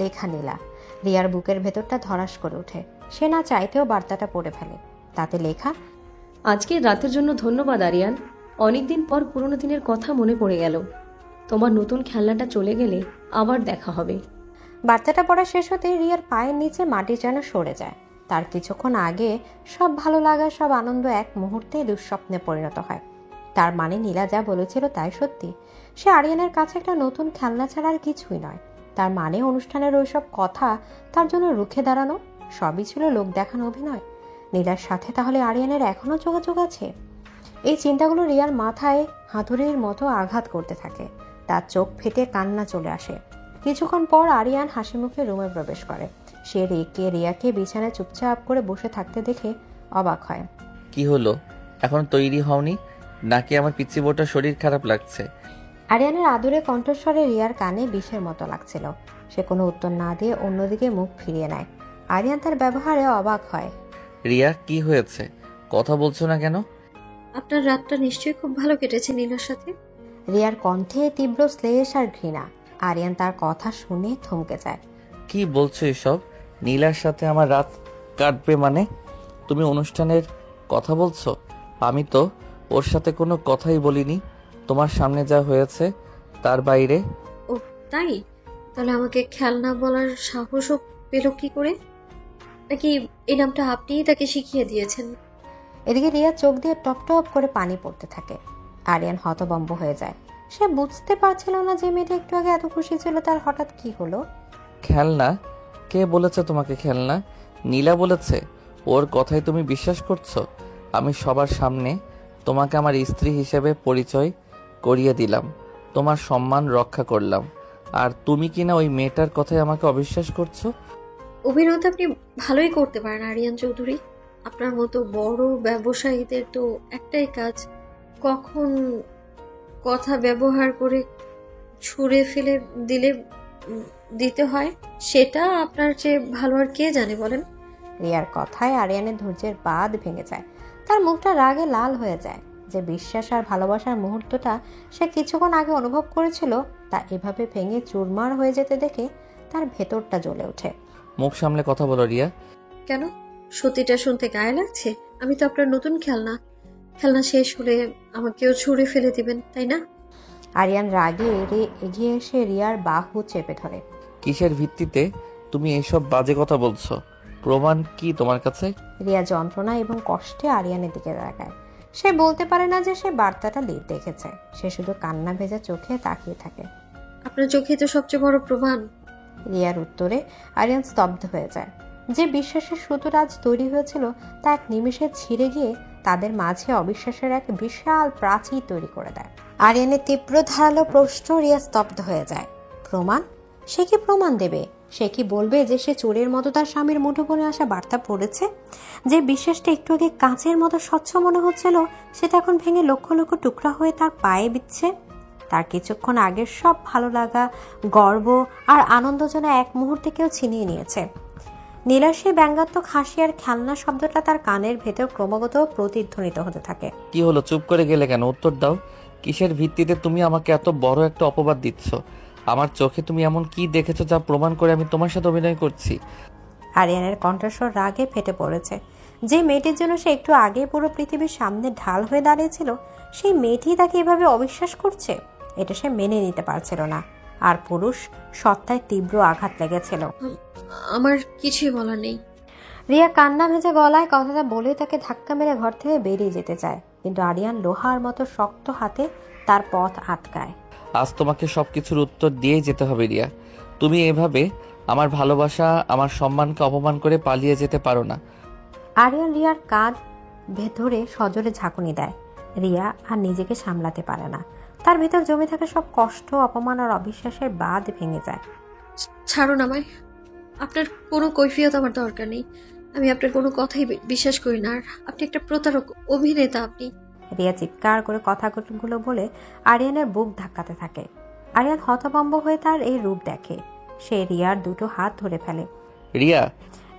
লেখা নীলা। রিয়ার বুকের ভেতরটা ধরাস করে ওঠে। সে না চাইতেও বার্তাটা পড়ে ফেলে। তাতে লেখা, আজকে রাতের জন্য ধন্যবাদ আরিয়ান। অনেকদিন পর পুরোনো দিনের কথা মনে পড়ে গেল। তোমার নতুন খেলনাটা চলে গেলে আবার দেখা হবে। বার্তাটা পড়া শেষ হতে রিয়ার পায়ের নিচে মাটি যেন সরে যায়। তার কিছুক্ষণ আগে সব ভালো লাগা, সব আনন্দ এক মুহূর্তে দুঃস্বপ্নে পরিণত হয়। তার মানে নীলা যা বলেছিল তাই সত্যি। সে আরিয়ানের কাছে একটা নতুন খেলনা ছাড়া আর কিছুই নয়। তার মানে অনুষ্ঠানের ওইসব কথা তার জন্য রুখে দাঁড়ানো সবই ছিল লোক দেখানো অভিনয়। নীলার সাথে তাহলে আরিয়ানের এখনো যোগাযোগ আছে? এই চিন্তাগুলো রিয়ার মাথায় হাতুড়ির মতো আঘাত করতে থাকে। তার চোখ ফেটে কান্না চলে আসে। কিছুক্ষণ পর আরিয়ান হাসি মুখে রুমে প্রবেশ করে। সে রিয়াকে বিছানায় চুপচাপ করে বসে থাকতে দেখে অবাক হয়। কি হলো, এখন তৈরি হওনি নাকি? আমার পিচ্ছি বউটার শরীর খারাপ লাগছে। আরিয়ানের আদুরে কণ্ঠস্বরে রিয়ার কানে বিষের মতো লাগছিল। সে কোনো উত্তর না দিয়ে অন্যদিকে মুখ ফিরিয়ে নেয়। আরিয়ান তার ব্যবহারে অবাক হয়। রিয়া, কি হয়েছে? কথা বলছো না কেন? আপনার রাতটা নিশ্চয়ই খুব ভালো কেটেছে নীলার সাথে। রিয়ার কণ্ঠে তীব্র শ্লেষ আর ঘৃণা। আরিয়ান তার কথা শুনে থমকে যায়। কি বলছো এসব? নীলার সাথে আমার রাত কাটবে মানে? তুমি অনুষ্ঠানের কথা বলছো? আমি তো ওর সাথে কোনো কথাই বলিনি। তোমার সামনে যা হয়েছে তার বাইরে। ও তাই? তাহলে আমাকে খেলনা বলার সাহসও পেল কি করে? নাকি এই নামটা আপনিই তাকে শিখিয়ে দিয়েছেন? এদিকে রিয়া চোখ দিয়ে টপ টপ করে পানি পড়তে থাকে। আরিয়ান হতভম্ব হয়ে যায়। সে বুঝতে পারছিল না যে মেয়েটা একটু আগে এত খুশি ছিল তার হঠাৎ কি হলো। খেলনা? কে বলেছে তোমাকে খেলনা? নীলা বলেছে? ওর কথাই তুমি বিশ্বাস করছো? আমি সবার সামনে তোমাকে আমার স্ত্রী হিসেবে পরিচয় করিয়ে দিলাম, তোমার সম্মান রক্ষা করলাম, আর তুমি কিনা ওই মেয়েটার কথাই আমাকে অবিশ্বাস করছো? অভিনয় তো আপনি ভালোই করতে পারেন আরিয়ান চৌধুরী। আপনার মতো বড় ব্যবসায়ীদের তো একটাই কাজ, কখন কথা ব্যবহার করে ছুঁড়ে ফেলে দিতে হয় সেটা আপনার চেয়ে ভালো আর কে জানে বলেন। রিয়ার কথায় আরিয়ানের ধৈর্যের বাঁধ ভেঙে যায়। তার মুখটা রাগে লাল হয়ে যায়। যে বিশ্বাস আর ভালোবাসার মুহূর্তটা সে কিছুক্ষণ আগে অনুভব করেছিল তা এভাবে ভেঙে চুরমার হয়ে যেতে দেখে তার ভেতরটা জ্বলে ওঠে। মুখ সামলে কথা বলো রিয়া। কেন? সত্যিটা শুনতে গায়ে লাগছে? আমি তো আপনার নতুন খেলনা। খেলনা শেষ হলে আমাকেও ছুঁড়ে ফেলে দিবেন, তাই না? আরিয়ান রাগে এগিয়ে এসে রিয়ার বাহু চেপে ধরে। কিসের ভিত্তিতে তুমি এইসব বাজে কথা বলছো? প্রমাণ কি তোমার কাছে? রিয়া যন্ত্রণা এবং কষ্টে আরিয়ানের দিকে তাকায়। সে বলতে পারে না যে সে বার্তাটা দেখেছে। সে শুধু কান্না ভেজা চোখে তাকিয়ে থাকে। আপনার চোখে তো সবচেয়ে বড় প্রমাণ। রিয়ার উত্তরে আরিয়ান স্তব্ধ হয়ে যায়। যে বিশ্বাসের সুতো আজ তৈরি হয়েছিল তা এক নিমেষে ছিঁড়ে গিয়ে তাদের মাঝে অবিশ্বাসের এক বিশাল প্রাচীর তৈরি করে দেয়। আরিয়ানের তীব্র ধারালো প্রশ্ন, রিয়া স্তব্ধ হয়ে যায়। প্রমাণ? সে কি প্রমাণ দেবে? সে কি বলবে যে সে চোরের মতো তার স্বামীর মুঠোফোনে আসা বার্তা পড়েছে? যে বিশ্বাসটা একটু আগে কাঁচের মতো স্বচ্ছ মনে হচ্ছিল সেটা এখন ভেঙে লক্ষ লক্ষ টুকরা হয়ে তার পায়ে বিচ্ছে। তার কিছুক্ষণ আগের সব ভালো লাগা, গর্ব আর আনন্দ যেন এক মুহূর্তে কেউ ছিনিয়ে নিয়েছে। নীলার সেই ব্যঙ্গাত্মক হাসি আর খেলনা শব্দটা তার কানের ভেতর ক্রমাগত প্রতিধ্বনিত হতে থাকে। কি হলো, চুপ করে গেলে কেন? উত্তর দাও। কিসের ভিত্তিতে তুমি আমাকে এত বড় একটা অপবাদ দিচ্ছ? আমার চোখে তুমি এমন কি দেখেছো যা প্রমাণ করে আমি তোমার সাথে অভিনয় করছি? আরিয়ানের কণ্ঠস্বর রাগে ফেটে পড়েছে। যে মেয়েটির জন্য সে একটু আগে পুরো পৃথিবীর সামনে ঢাল হয়ে দাঁড়িয়েছিল, সেই মেয়েটি তাকে এভাবে অবিশ্বাস করছে, এটা সে মেনে নিতে পারছিল না। আর পুরুষ সত্তায় তীব্র আঘাত লেগেছিল। আমার কিছুই বলার নেই। রিয়া কান্না ভেজে গলায় কথাটা বলে তাকে ধাক্কা মেরে ঘর থেকে বেরিয়ে যেতে চায়, কিন্তু আরিয়ান লোহার মতো শক্ত হাতে তার পথ আটকায়। আজ তোমাকে সবকিছুর উত্তর দিয়েই যেতে হবে রিয়া। তুমি এভাবে আমার ভালোবাসা, আমার সম্মানকে অপমান করে পালিয়ে যেতে পারো না। আরিয়ান রিয়ার কাঁধ ভেতরে সজোরে ঝাঁকুনি দেয়। রিয়া আর নিজেকে সামলাতে পারে না। তার ভেতর জমে থাকা সব কষ্ট, অপমান আর অবিশ্বাসের বাঁধ ভেঙে যায়। ছাড়ুন আমায়। আপনার কোনো কৈফিয়ত আমার দরকার নেই। আমি আপনার কোনো কথাই বিশ্বাস করি না। আর আপনি একটা প্রতারক, অভিনেতা আপনি। রিয়া চিৎকার করে কথাগুলো বলে আরিয়ানের বুক ধাক্কাতে থাকে। আরিয়ান হতভম্ব হয়ে তার এই রূপ দেখে। সে রিয়ার দুটো হাত ধরে ফেলে। রিয়া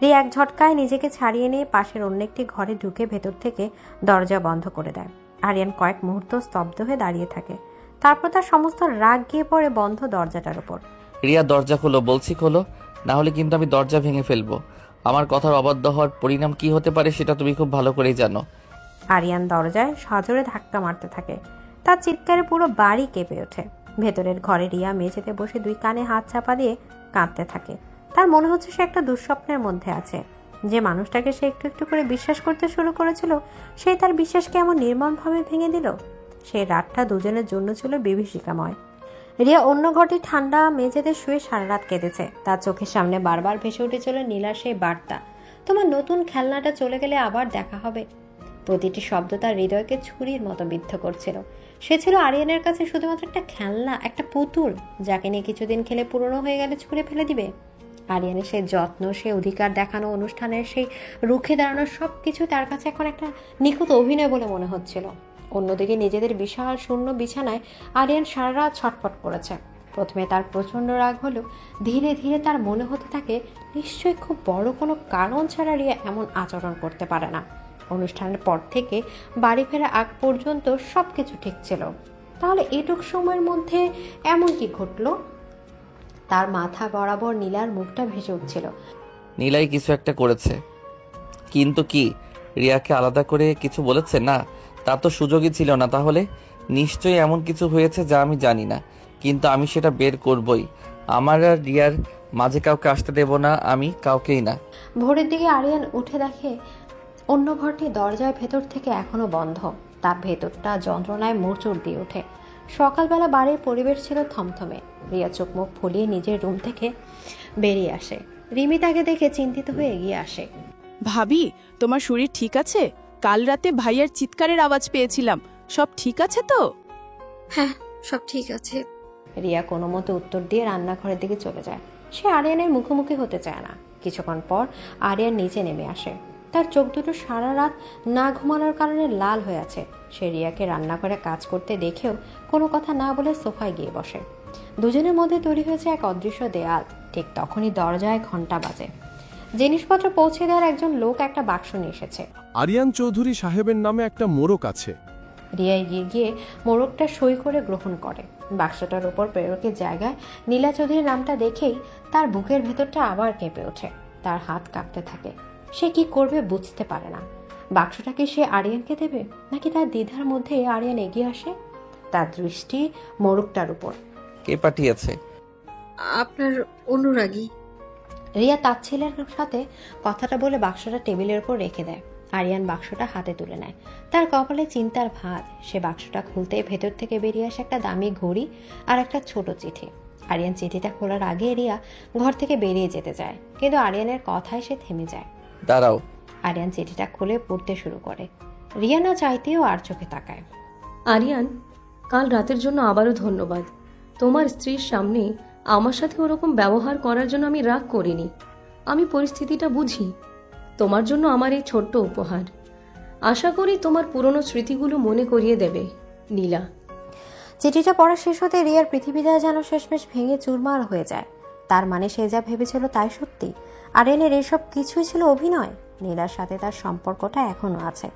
রিয়া এক ঝটকায় নিজেকে ছাড়িয়ে নিয়ে পাশের অন্য একটি ঘরে ঢুকে ভেতর থেকে দরজা বন্ধ করে দেয়। আরিয়ান কয়েক মুহূর্ত স্তব্ধ হয়ে দাঁড়িয়ে থাকে। তারপর তার সমস্ত রাগ গিয়ে পড়ে বন্ধ দরজাটার উপর। রিয়া দরজা খোলো, বলছি খোলো, না হলে কিন্তু আমি দরজা ভেঙে ফেলবো। আমার কথার অবাধ্য হওয়ার পরিণাম কি হতে পারে সেটা তুমি খুব ভালো করেই জানো। আরিয়ান দরজায় সজোরে ধাক্কা মারতে থাকে। তার চিৎকারে পুরো বাড়ি কেঁপে ওঠে। ভেতরের ঘরে রিয়া মেঝেতে বসে দুই কানে হাত চাপা দিয়ে কাঁদতে থাকে। তার মনে হচ্ছে সে একটা দুঃস্বপ্নের মধ্যে আছে। যে মানুষটাকে সে একটু একটু করে বিশ্বাস করতে শুরু করেছিল, সেই তার বিশ্বাসকে এমন নির্মমভাবে ভেঙে দিল। সেই রাতটা দুজনের জন্য ছিল বিভীষিকাময়। রিয়া অন্য ঘরটি ঠান্ডা মেঝেতে শুয়ে সারা রাত কেঁদেছে। তার চোখের সামনে বারবার ভেসে উঠেছিল নীলার সেই বার্তা, তোমার নতুন খেলনাটা চলে গেলে আবার দেখা হবে। প্রতিটি শব্দ তার হৃদয়কে ছুরির মতো বিদ্ধ করছিল। সে ছিল আরিয়ানের কাছে শুধুমাত্র একটা খেলনা, একটা পুতুল, যাকে নিয়ে কিছুদিন খেলে পুরনো হয়ে গেলে ছুঁড়ে ফেলে দিবে। আরিয়ানের সেই যত্ন, সেই অধিকার দেখানো, অনুষ্ঠানের সেই রুখে দাঁড়ানো সবকিছু তার কাছে এখন একটা নিখুঁত অভিনয় বলে মনে হচ্ছিল। অন্যদিকে নিজেদের বিশাল শূন্য বিছানায় আরিয়ান সারা রাত ছটফট করেছে। প্রথমে তার প্রচণ্ড রাগ হলো, ধীরে ধীরে তার মনে হতে থাকে নিশ্চয়ই খুব বড় কোনো কারণ ছাড়া রিয়া এমন আচরণ করতে পারে না। অনুষ্ঠানের পর থেকে বাড়ি ফেরা আগ পর্যন্ত সবকিছু ঠিক ছিল, তাহলে এটুক সময়ের মধ্যে এমন কি ঘটলো? তার মাথা বরাবর নীলার মুখটা ভেসে উঠছিল। নীলাই কিছু একটা করেছে, কিন্তু কি? রিয়াকে আলাদা করে কিছু বলেছে? না, তার তো সুযোগই ছিল না। তাহলে নিশ্চয়ই এমন কিছু হয়েছে যা আমি জানি না, কিন্তু আমি সেটা বের করবই। আমার আর রিয়ার মাঝে কাউকে আসতে দেব না, আমি কাউকেই না। ভোরের দিকে আরিয়ান উঠে দেখে অন্য ঘরটি দরজার ভেতর থেকে এখনো বন্ধ। তার ভেতরটা যন্ত্রণায় মোচড় দিয়ে ওঠে। সকালবেলা বাড়ির পরিবেশ ছিল থমথমে। রিয়া চোখ মুখ ফুলিয়ে নিজের রুম থেকে বেরিয়ে আসে। রিমি তাকে দেখে চিন্তিত হয়ে এগিয়ে আসে। ভাবি, তোমার শরীর ঠিক আছে? কাল রাতে ভাইয়ার চিৎকারের আওয়াজ পেয়েছিলাম, সব ঠিক আছে তো? হ্যাঁ, সব ঠিক আছে। রিয়া কোনো মতো উত্তর দিয়ে রান্নাঘরের দিকে চলে যায়। সে আরিয়ানের মুখোমুখি হতে চায় না। কিছুক্ষণ পর আরিয়ান নিচে নেমে আসে। তার চোখ দুটো সারা রাত না ঘুমানোর কারণে লাল হয়ে আছে। সে রিয়াকে রান্নাঘরে কাজ করতে দেখেও কোনো কথা না বলে সোফায় গিয়ে বসে। দুজনের মধ্যে তৈরি হয়েছে এক অদৃশ্য দেয়াল। ঠিক তখনই দরজায় ঘন্টা বাজে। জিনিসপত্র পৌঁছে দেওয়ার একজন লোক একটা বাক্স নিয়ে এসেছে। আরিয়ান চৌধুরী সাহেবের নামে একটা মোড়ক আছে। রিয়া এগিয়ে গিয়ে মোড়কটা সই করে গ্রহণ করে। বাক্সটার উপর প্রেরকের জায়গায় নীলা চৌধুরীর নামটা দেখেই তার বুকের ভেতরটা আবার কেঁপে ওঠে। তার হাত কাঁপতে থাকে। সে কি করবে বুঝতে পারে না। বাক্সটাকে সে আরিয়ানকে দেবে, নাকি তার দ্বিধার মধ্যে আরিয়ান এগিয়ে আসে। তার দৃষ্টি মোড়কটার উপর। কে পাঠিয়েছে? আপনার অনুরাগী। রিয়া তাচ্ছিলের সাথে কথাটা বলে বাক্সটা টেবিলের উপর রেখে দেয়। আরিয়ান বাক্সটা হাতে তুলে নেয়। তার কপালে চিন্তার ভাঁজ। সে বাক্সটা খুলতেই ভেতর থেকে বেরিয়ে আসে একটা দামি ঘড়ি আর একটা ছোট চিঠি। আরিয়ান চিঠিটা খোলার আগে রিয়া ঘর থেকে বেরিয়ে যেতে যায়, কিন্তু আরিয়ানের কথায় সে থেমে যায়। দাঁড়াও। আরিয়ান চিঠিটা খুলে পড়তে শুরু করে। রিয়া না চাইতেও আর চোখে তাকায়। আরিয়ান, কাল রাতের জন্য আবারও ধন্যবাদ। তোমার স্ত্রীর সামনে আমার সাথে ওরকম ব্যবহার করার জন্য আমি রাগ করিনি। আমি পরিস্থিতিটা বুঝি। তোমার জন্য আমার এই ছোট্ট উপহার। আশা করি তোমার পুরনো স্মৃতিগুলো মনে করিয়ে দেবে, নীলা। চিঠিটা পড়া শেষ হতে রিয়ার পৃথিবীটা যেন শেষমেশ ভেঙে চুরমার হয়ে যায়। তার মানে সে যা ভেবেছিল তাই সত্যি। আরিয়ানের এইসব কিছুই ছিল অভিনয়। নীলার সাথে তার সম্পর্কটা এখনো আছে।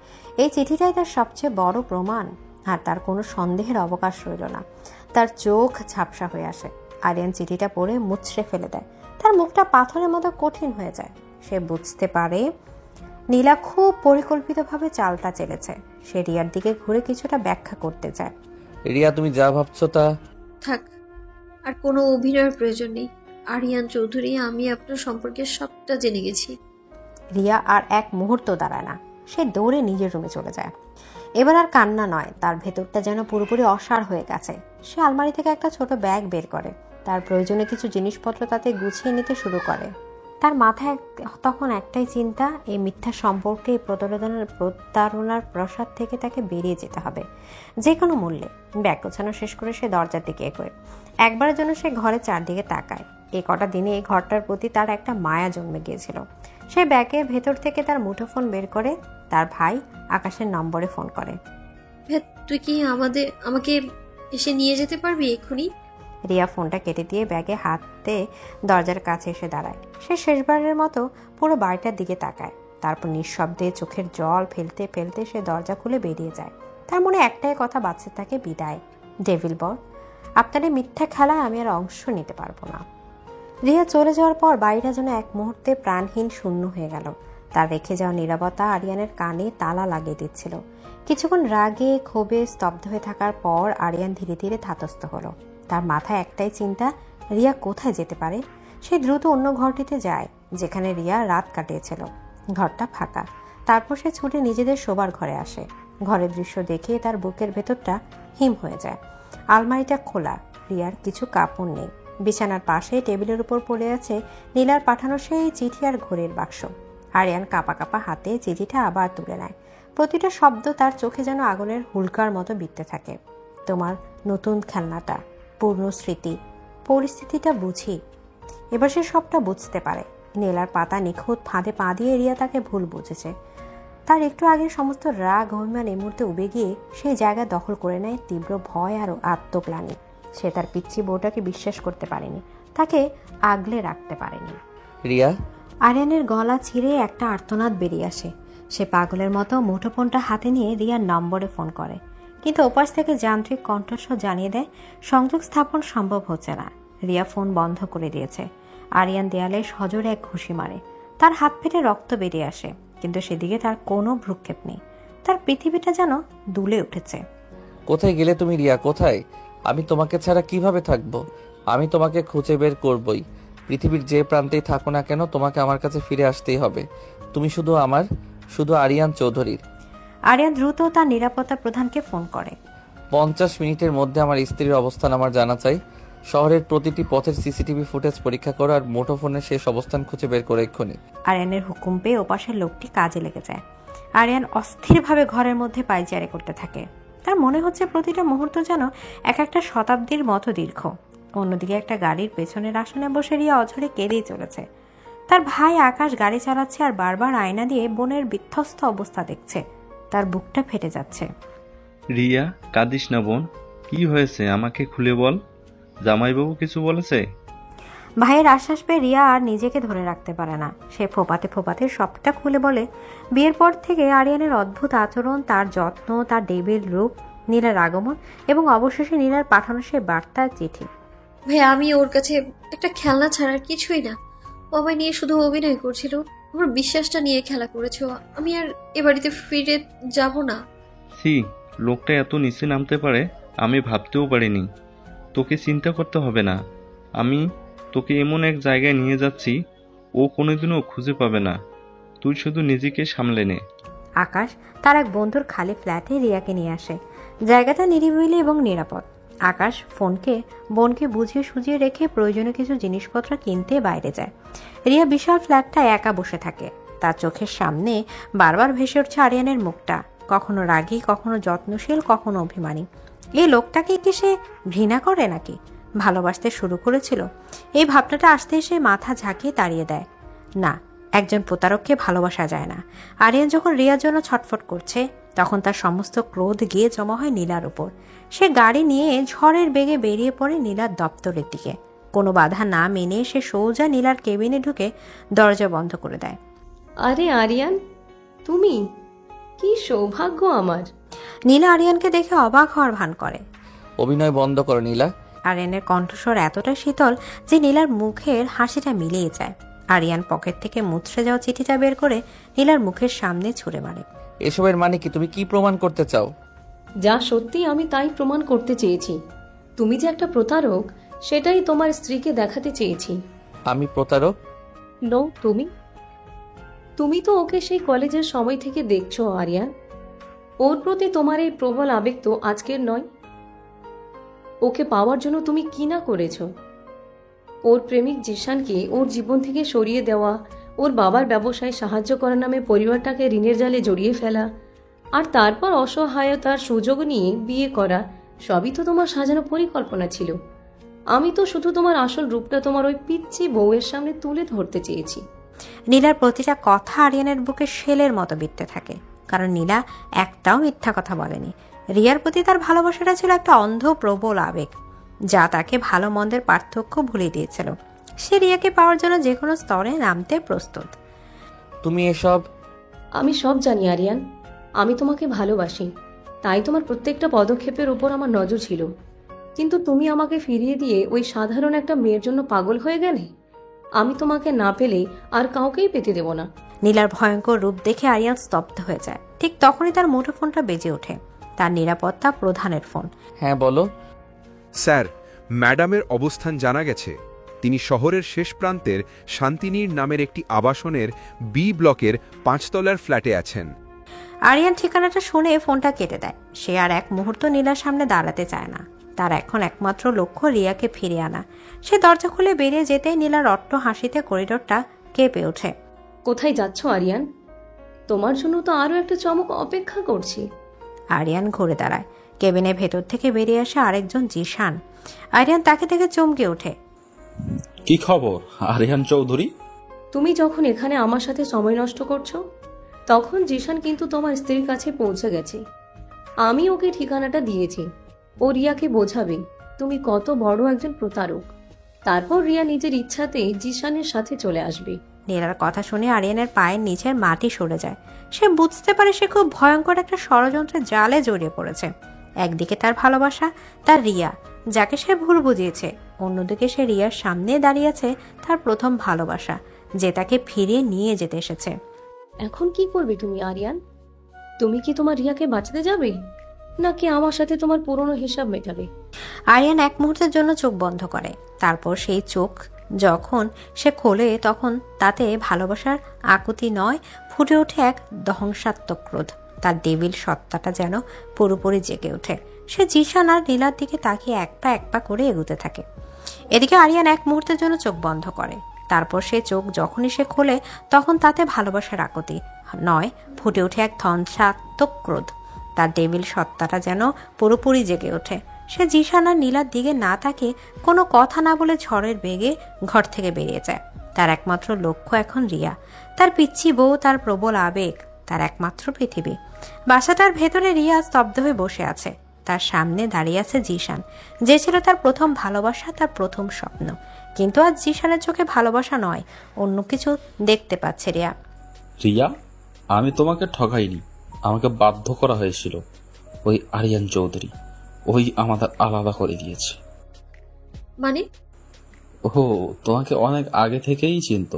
এই চিঠিটাই তার সবচেয়ে বড় প্রমাণ। আর তার কোনো সন্দেহের অবকাশ রইল না। তার চোখ ঝাপসা হয়ে আসে। আরিয়ান চিঠিটা পড়ে মুচড়ে ফেলে দেয়। তার মুখটা পাথরের মতো কঠিন হয়ে যায়। সে বুঝতে পারে নীলা খুব পরিকল্পিতভাবে চালটা চেলেছে। সে রিয়ার দিকে ঘুরে কিছুটা ব্যাখ্যা করতে চায়। রিয়া, তুমি যা ভাবছো তা। থাক, আর কোনো অভিনয়ের প্রয়োজন নেই। আরিয়ান চৌধুরী, আমি আপনার সম্পর্কে সবটা জেনে গেছি। রিয়া আর এক মুহূর্ত দাঁড়ায় না। সে দৌড়ে নিজের রুমে চলে যায়। এবার আর কান্না নয়, তার ভেতরটা যেন পুরোপুরি অসাড় হয়ে গেছে। সে আলমারি থেকে একটা ছোট ব্যাগ বের করে। তার প্রয়োজনে কিছু জিনিসপত্র তাতে গুছিয়ে নিতে শুরু করে। তার মাথায় তখন একটাই চিন্তা, এই মিথ্যা সম্পর্কে, এই প্রতারণার প্রসাদ থেকে তাকে বেরিয়ে যেতে হবে যে কোনো মূল্যে। ব্যাগ গোছানো শেষ করে সে দরজার দিকে এগোয়। একবারের জন্য সে ঘরে চারদিকে তাকায়। এই কটা দিনে এই ঘরটার প্রতি তার একটা মায়া জন্মে গিয়েছিল। সে ব্যাগের ভেতর থেকে তার মুঠোফোন বের করে তার ভাই আকাশের নম্বরে ফোন করে। তুই কি আমাকে এসে নিয়ে যেতে পারবি এক্ষুনি? রিয়া ফোনটা কেটে দিয়ে ব্যাগে হাতে দরজার কাছে এসে দাঁড়ায়। সে শেষবারের মতো পুরো বাড়িটার দিকে তাকায়। তারপর নিঃশব্দে চোখের জল ফেলতে ফেলতে সে দরজা খুলে বেরিয়ে যায়। তার মনে একটাই কথা বাজতে থাকে, বিদায় ডেভিল বর। আপনার এই মিথ্যা খেলায় আমি আর অংশ নিতে পারবো না। রিয়া চলে যাওয়ার পর বাড়িটা যেন এক মুহূর্তে প্রাণহীন শূন্য হয়ে গেল। তার রেখে যাওয়া নীরবতা আরিয়ানের কানে তালা লাগিয়ে দিচ্ছিল। কিছুক্ষণ রাগে ক্ষোভে স্তব্ধ হয়ে থাকার পর আরিয়ান ধীরে ধীরে ধাতস্থ হলো। তার মাথায় একটাই চিন্তা, রিয়া কোথায় যেতে পারে। সে দ্রুত অন্য ঘরটিতে যায় যেখানে রিয়া রাত কাটিয়েছিল। ঘরটা ফাঁকা। তারপর সে ছুটে নিজেদের শোবার ঘরে আসে। ঘরের দৃশ্য দেখে তার বুকের ভেতরটা হিম হয়ে যায়। আলমারিটা খোলা, রিয়ার কিছু কাপড় নেই। বিছানার পাশে টেবিলের উপর পড়ে আছে নীলার পাঠানো সেই চিঠি আর ঘড়ির বাক্স। আরিয়ান কাঁপা কাঁপা হাতে চিঠিটা আবার তুলে নেয়। প্রতিটা শব্দ তার চোখে যেন আগুনের হুলকার মতো বিঁধতে থাকে। তোমার নতুন খেলনাটা, পূর্ণ স্মৃতি, পরিস্থিতিটা বুঝি। এবার সে সবটা বুঝতে পারে। নীলার পাতা নিখুঁত ফাঁদে পা দিয়ে রিয়া তাকে ভুল বুঝেছে। তার একটু আগে সমস্ত রাগ অভিমান এই মুহূর্তে উবে গিয়ে সেই জায়গা দখল করে নেয় তীব্র ভয় আর আত্মগ্লানি। সে তার পিচ্ছি বউটাকে বিশ্বাস করতে পারেনি, তাকে আগলে রাখতে পারেনি। রিয়া। আরিয়ানের গলা ছিঁড়ে একটা আর্তনাদ বেরিয়ে আসে। সে পাগলের মতো মুঠোফোনটা হাতে নিয়ে রিয়ার নম্বরে ফোন করে, কিন্তু ওপাশ থেকে যান্ত্রিক কণ্ঠস্বর জানিয়ে দেয় সংযোগ স্থাপন সম্ভব হচ্ছে না। রিয়া ফোন বন্ধ করে দিয়েছে। আরিয়ান দেয়ালে সজোরে এক ঘুষি মারে। তার হাত ফেটে রক্ত বেরিয়ে আসে, কিন্তু সেদিকে তার কোনো ভ্রুক্ষেপ নেই। তার পৃথিবীটা যেন দুলে উঠেছে। কোথায় গেলে তুমি রিয়া? কোথায়? আমি তোমাকে ছাড়া কিভাবে থাকবো? আমি তোমাকে খুঁজে বের করবই। পৃথিবীর যে প্রান্তেই থাকো না কেন, তোমাকে আমার কাছে ফিরে আসতেই হবে। তুমি শুধু আমার, শুধু আরিয়ান চৌধুরীর। আরিয়ান দ্রুত তার নিরাপত্তা প্রধানকে ফোন করে। 50 মিনিটের মধ্যে আমার স্ত্রীর অবস্থান আমার জানা চাই। শহরের প্রতিটি পথের সিসিটিভি ফুটেজ পরীক্ষা করো আর মুঠোফোনের শেষ অবস্থান খুঁজে বের করে এক্ষুনি। আরিয়ানের হুকুম পেয়ে ওপাশের লোকটি কাজে লেগে যায়। আরিয়ান অস্থিরভাবে ঘরের মধ্যে পায়চারি করতে থাকে। তার মনে হচ্ছে প্রতিটা মুহূর্ত যেন এক একটা শতাব্দীর মতো দীর্ঘ। অন্যদিকে একটা গাড়ির পেছনের আসনে বসে রিয়া অঝরে কেঁদেই চলেছে। তার ভাই আকাশ গাড়ি চালাচ্ছে আর বারবার আয়না দিয়ে বোনের বিধ্বস্ত অবস্থা দেখছে। তার বুকটা ফেটে যাচ্ছে। রিয়া, কাঁদিস না বোন। কি হয়েছে আমাকে খুলে বল। জামাইবাবু কিছু বলেছে? ভাইয়ের আশ্বাস পেয়ে রিয়া আর নিজেকে ধরে রাখতে পারে না। সে ফোপাতে ফোপাতে সবটা খুলে বলে। বিয়ের পর থেকে আরিয়ানের অদ্ভুত আচরণ, তার যত্ন, তার ডেভিল রূপ, নীলার আগমন এবং অবশেষে নীলার পাঠানো সে বার্তার চিঠি। ভাই, আমি ওর কাছে একটা খেলনা ছাড়ার কিছুই না। ও আমায় নিয়ে শুধু অভিনয় করছিল। আমার বিশ্বাসটা নিয়ে খেলা করেছে। আমি আর এ বাড়িতে ফিরে যাব না। সি, লোকটা এত নিচে নামতে পারে আমি ভাবতেও পারিনি। তোকে চিন্তা করতে হবে না। আমি তোকে এমন এক জায়গায় নিয়ে যাচ্ছি ও কোনোদিনও খুঁজে পাবে না। তুই শুধু নিজেকে সামলে নে। আকাশ তার এক বন্ধুর খালি ফ্ল্যাটে রিয়াকে নিয়ে আসে। জায়গাটা নিরিবিলি এবং নিরাপদ। আকাশ বোনকে বুঝিয়ে সুঝিয়ে রেখে প্রয়োজনীয় কিছু জিনিসপত্র কিনতে বাইরে যায়। রিয়া বিশাল ফ্ল্যাটটা একা বসে থাকে। তার চোখের সামনে বারবার ভেসে উঠছে আরিয়ানের মুখটা, কখনো রাগী, কখনো যত্নশীল, কখনো অভিমানী। এই লোকটাকে কি সে ঘৃণা করে নাকি ভালোবাসতে শুরু করেছিল? এই ভাবনাটা আসতে এসে মাথা ঝাঁকিয়ে দাঁড়িয়ে দেয়। না, একজন প্রতারককে ভালোবাসা যায় না। আরিয়ান যখন রিয়ার জন্য ছটফট করছে তখন তার সমস্ত ক্রোধ গিয়ে জমা হয় নীলার উপর। সে গাড়ি নিয়ে ঝড়ের বেগে বেরিয়ে পড়ে নীলার দপ্তরের দিকে। কোনো বাধা না মেনে সে সোজা নীলার কেবিনে ঢুকে দরজা বন্ধ করে দেয়। আরে আরিয়ান, তুমি! কি সৌভাগ্য আমার! নীলা আরিয়ানকে দেখে অবাক হওয়ার ভান করে। অভিনয় বন্ধ করো নীলা। আরিয়ানের কণ্ঠস্বর এতটা শীতল যে নীলার মুখের হাসিটা মিলিয়ে যায়। আরিয়ান পকেট থেকে মুচড়ে যাওয়া চিঠিটা বের করে নীলার মুখের সামনে ছুঁড়ে মারে। এসবের মানে কি? তুমি কি প্রমাণ করতে চাও? যা সত্যি আমি তাই প্রমাণ করতে চেয়েছি। তুমি যে একটা প্রতারক সেটাই তোমার স্ত্রীকে দেখাতে চেয়েছি। আমি প্রতারক? নো, তুমি তো ওকে সেই কলেজের সময় থেকে দেখছো আরিয়ান। ওর প্রতি তোমার এই প্রবল আবেগ তো আজকের নয়। ওকে পাওয়ার জন্য তুমি কি না করেছো? ওর প্রেমিক জিশানকে ওর জীবন থেকে সরিয়ে দেওয়া, ওর বাবার ব্যবসায় সাহায্য করার নামে পরিবারটাকে ঋণের জালে জড়িয়ে ফেলা, আর তারপর অসহায়তার সুযোগ নিয়ে বিয়ে করা, সবই তো তোমার সাজানো পরিকল্পনা ছিল। আমি তো শুধু তোমার আসল রূপটা তোমার ওই পিচ্চি বউয়ের সামনে তুলে ধরতে চেয়েছি। নীলার প্রতিটা কথা আরিয়ানের বুকে শেলের মতো বিঁধতে থাকে, কারণ নীলা একটাও মিথ্যা কথা বলেনি। রিয়ার প্রতি তার ভালোবাসাটা ছিল একটা অন্ধ প্রবল আবেগ, যা তাকে ভালো মন্দের পার্থক্য ভুলে দিয়েছিল। সে রিয়াকে পাওয়ার জন্য যে কোনো স্তরে নামতে প্রস্তুত। তুমি এসব? আমি সব জানি আরিয়ান, আমি তোমাকে ভালোবাসি, তাই তোমার প্রত্যেকটা পদক্ষেপের উপর আমার নজর ছিল। কিন্তু তুমি আমাকে ফিরিয়ে দিয়ে ওই সাধারণ একটা মেয়ের জন্য পাগল হয়ে গেলে। আমি তোমাকে না পেলে আর কাউকেই পেতে দেব না। নীলার ভয়ঙ্কর রূপ দেখে আরিয়ান স্তব্ধ হয়ে যায়। ঠিক তখনই তার মুঠোফোনটা বেজে ওঠে। তার নিরাপত্তা প্রধানের ফোন। হ্যাঁ বলো। স্যার, ম্যাডামের অবস্থান জানা গেছে। তিনি শহরের শেষ প্রান্তের শান্তিনীর নামের একটি আবাসনের বি ব্লকের 5 তলার ফ্ল্যাটে আছেন। আরিয়ান ঠিকানাটা শুনে ফোনটা কেটে দেয়। সে আর এক মুহূর্ত নীলার সামনে দাঁড়াতে চায় না। তার এখন একমাত্র লক্ষ্য রিয়াকে ফিরিয়ে আনা। সে দরজা খুলে বেরিয়ে যেতেই নীলার রট্ট হাসিতে করিডোরটা কেঁপে ওঠে। কোথায় যাচ্ছ আরিয়ান? তোমার জন্য তো আরো একটা চমক অপেক্ষা করছি। আরিয়ান ঘুরে দাঁড়ায়। কেবিনের ভেতর থেকে বেরিয়ে আসে আরেকজন জিশান। আরিয়ান তাকে দেখে চমকে ওঠে। কি খবর আরিয়ান চৌধুরী? তুমি যখন এখানে আমার সাথে সময় নষ্ট করছো তখন জিশান কিন্তু তোমার স্ত্রীর কাছে পৌঁছে গেছে। আমি ওকে ঠিকানাটা দিয়েছি। ও রিয়াকে বোঝাবে তুমি কত বড় একজন প্রতারক। তারপর রিয়া নিজের ইচ্ছাতে জিশানের সাথে চলে আসবে। নীলার কথা শুনে আরিয়ানের পায়ের নিচের মাটি সরে যায়। সে বুঝতে পারে সে খুব ভয়ঙ্কর একটা ষড়যন্ত্রের জালে জড়িয়ে পড়েছে। একদিকে তার ভালোবাসা, তার রিয়া, যাকে সে ভুল বুঝিয়েছে। অন্যদিকে সে রিয়ার সামনে দাঁড়িয়ে আছে তার প্রথম ভালোবাসা, যে তাকে ফিরিয়ে নিয়ে যেতে এসেছে। এখন কি করবে তুমি আরিয়ান? তুমি কি তোমার রিয়াকে বাঁচাতে যাবে, নাকি আমার সাথে তোমার পুরনো হিসাব মেটাবে? আরিয়ান এক মুহূর্তের জন্য চোখ বন্ধ করে। তারপর সেই চোখ যখন সে খোলে তখন তাতে ভালোবাসার আকুতি নয়, ফুটে ওঠে এক ধ্বংসাত্মক ক্রোধ। তার ডেভিল সত্তাটা যেন পুরোপুরি জেগে ওঠে। সে জিশান আর নীলার দিকে তাকিয়ে এক পা করে এগুতে থাকে। এদিকে আরিয়ান এক মুহূর্তের জন্য চোখ বন্ধ করে। তারপর সে চোখ যখনই সে খোলে তখন তাতে ভালোবাসার আকুতি নয়, ফুটে ওঠে এক ধ্বংসাত্মক ক্রোধ। তার ডেভিল সত্তাটা যেন পুরোপুরি জেগে ওঠে। সে জিশান আর নীলার দিকে না তাকে কোনো কথা না বলে ঝড়ের বেগে ঘর থেকে বেরিয়ে যায়। তার একমাত্র লক্ষ্য এখন রিয়া, তার পিচ্ছি বউ, তার প্রবল আবেগ, তার একমাত্র পৃথিবী। বাসাটার ভেতরে রিয়া স্তব্ধ হয়ে বসে আছে। তার সামনে দাঁড়িয়ে আছে জিশান, যে ছিল তার প্রথম ভালোবাসা, তার প্রথম স্বপ্ন। কিন্তু আজ জিশানের চোখে ভালোবাসা নয়, অন্য কিছু দেখতে পাচ্ছে রিয়া। রিয়া, আমি তোমাকে ঠকাইনি, আমাকে বাধ্য করা হয়েছিল। ওই আরিয়ান চৌধুরী, ওই আমাদের আলাদা করে দিয়েছে। মানে? ওহো, তোমাকে অনেক আগে থেকেই চিনতো।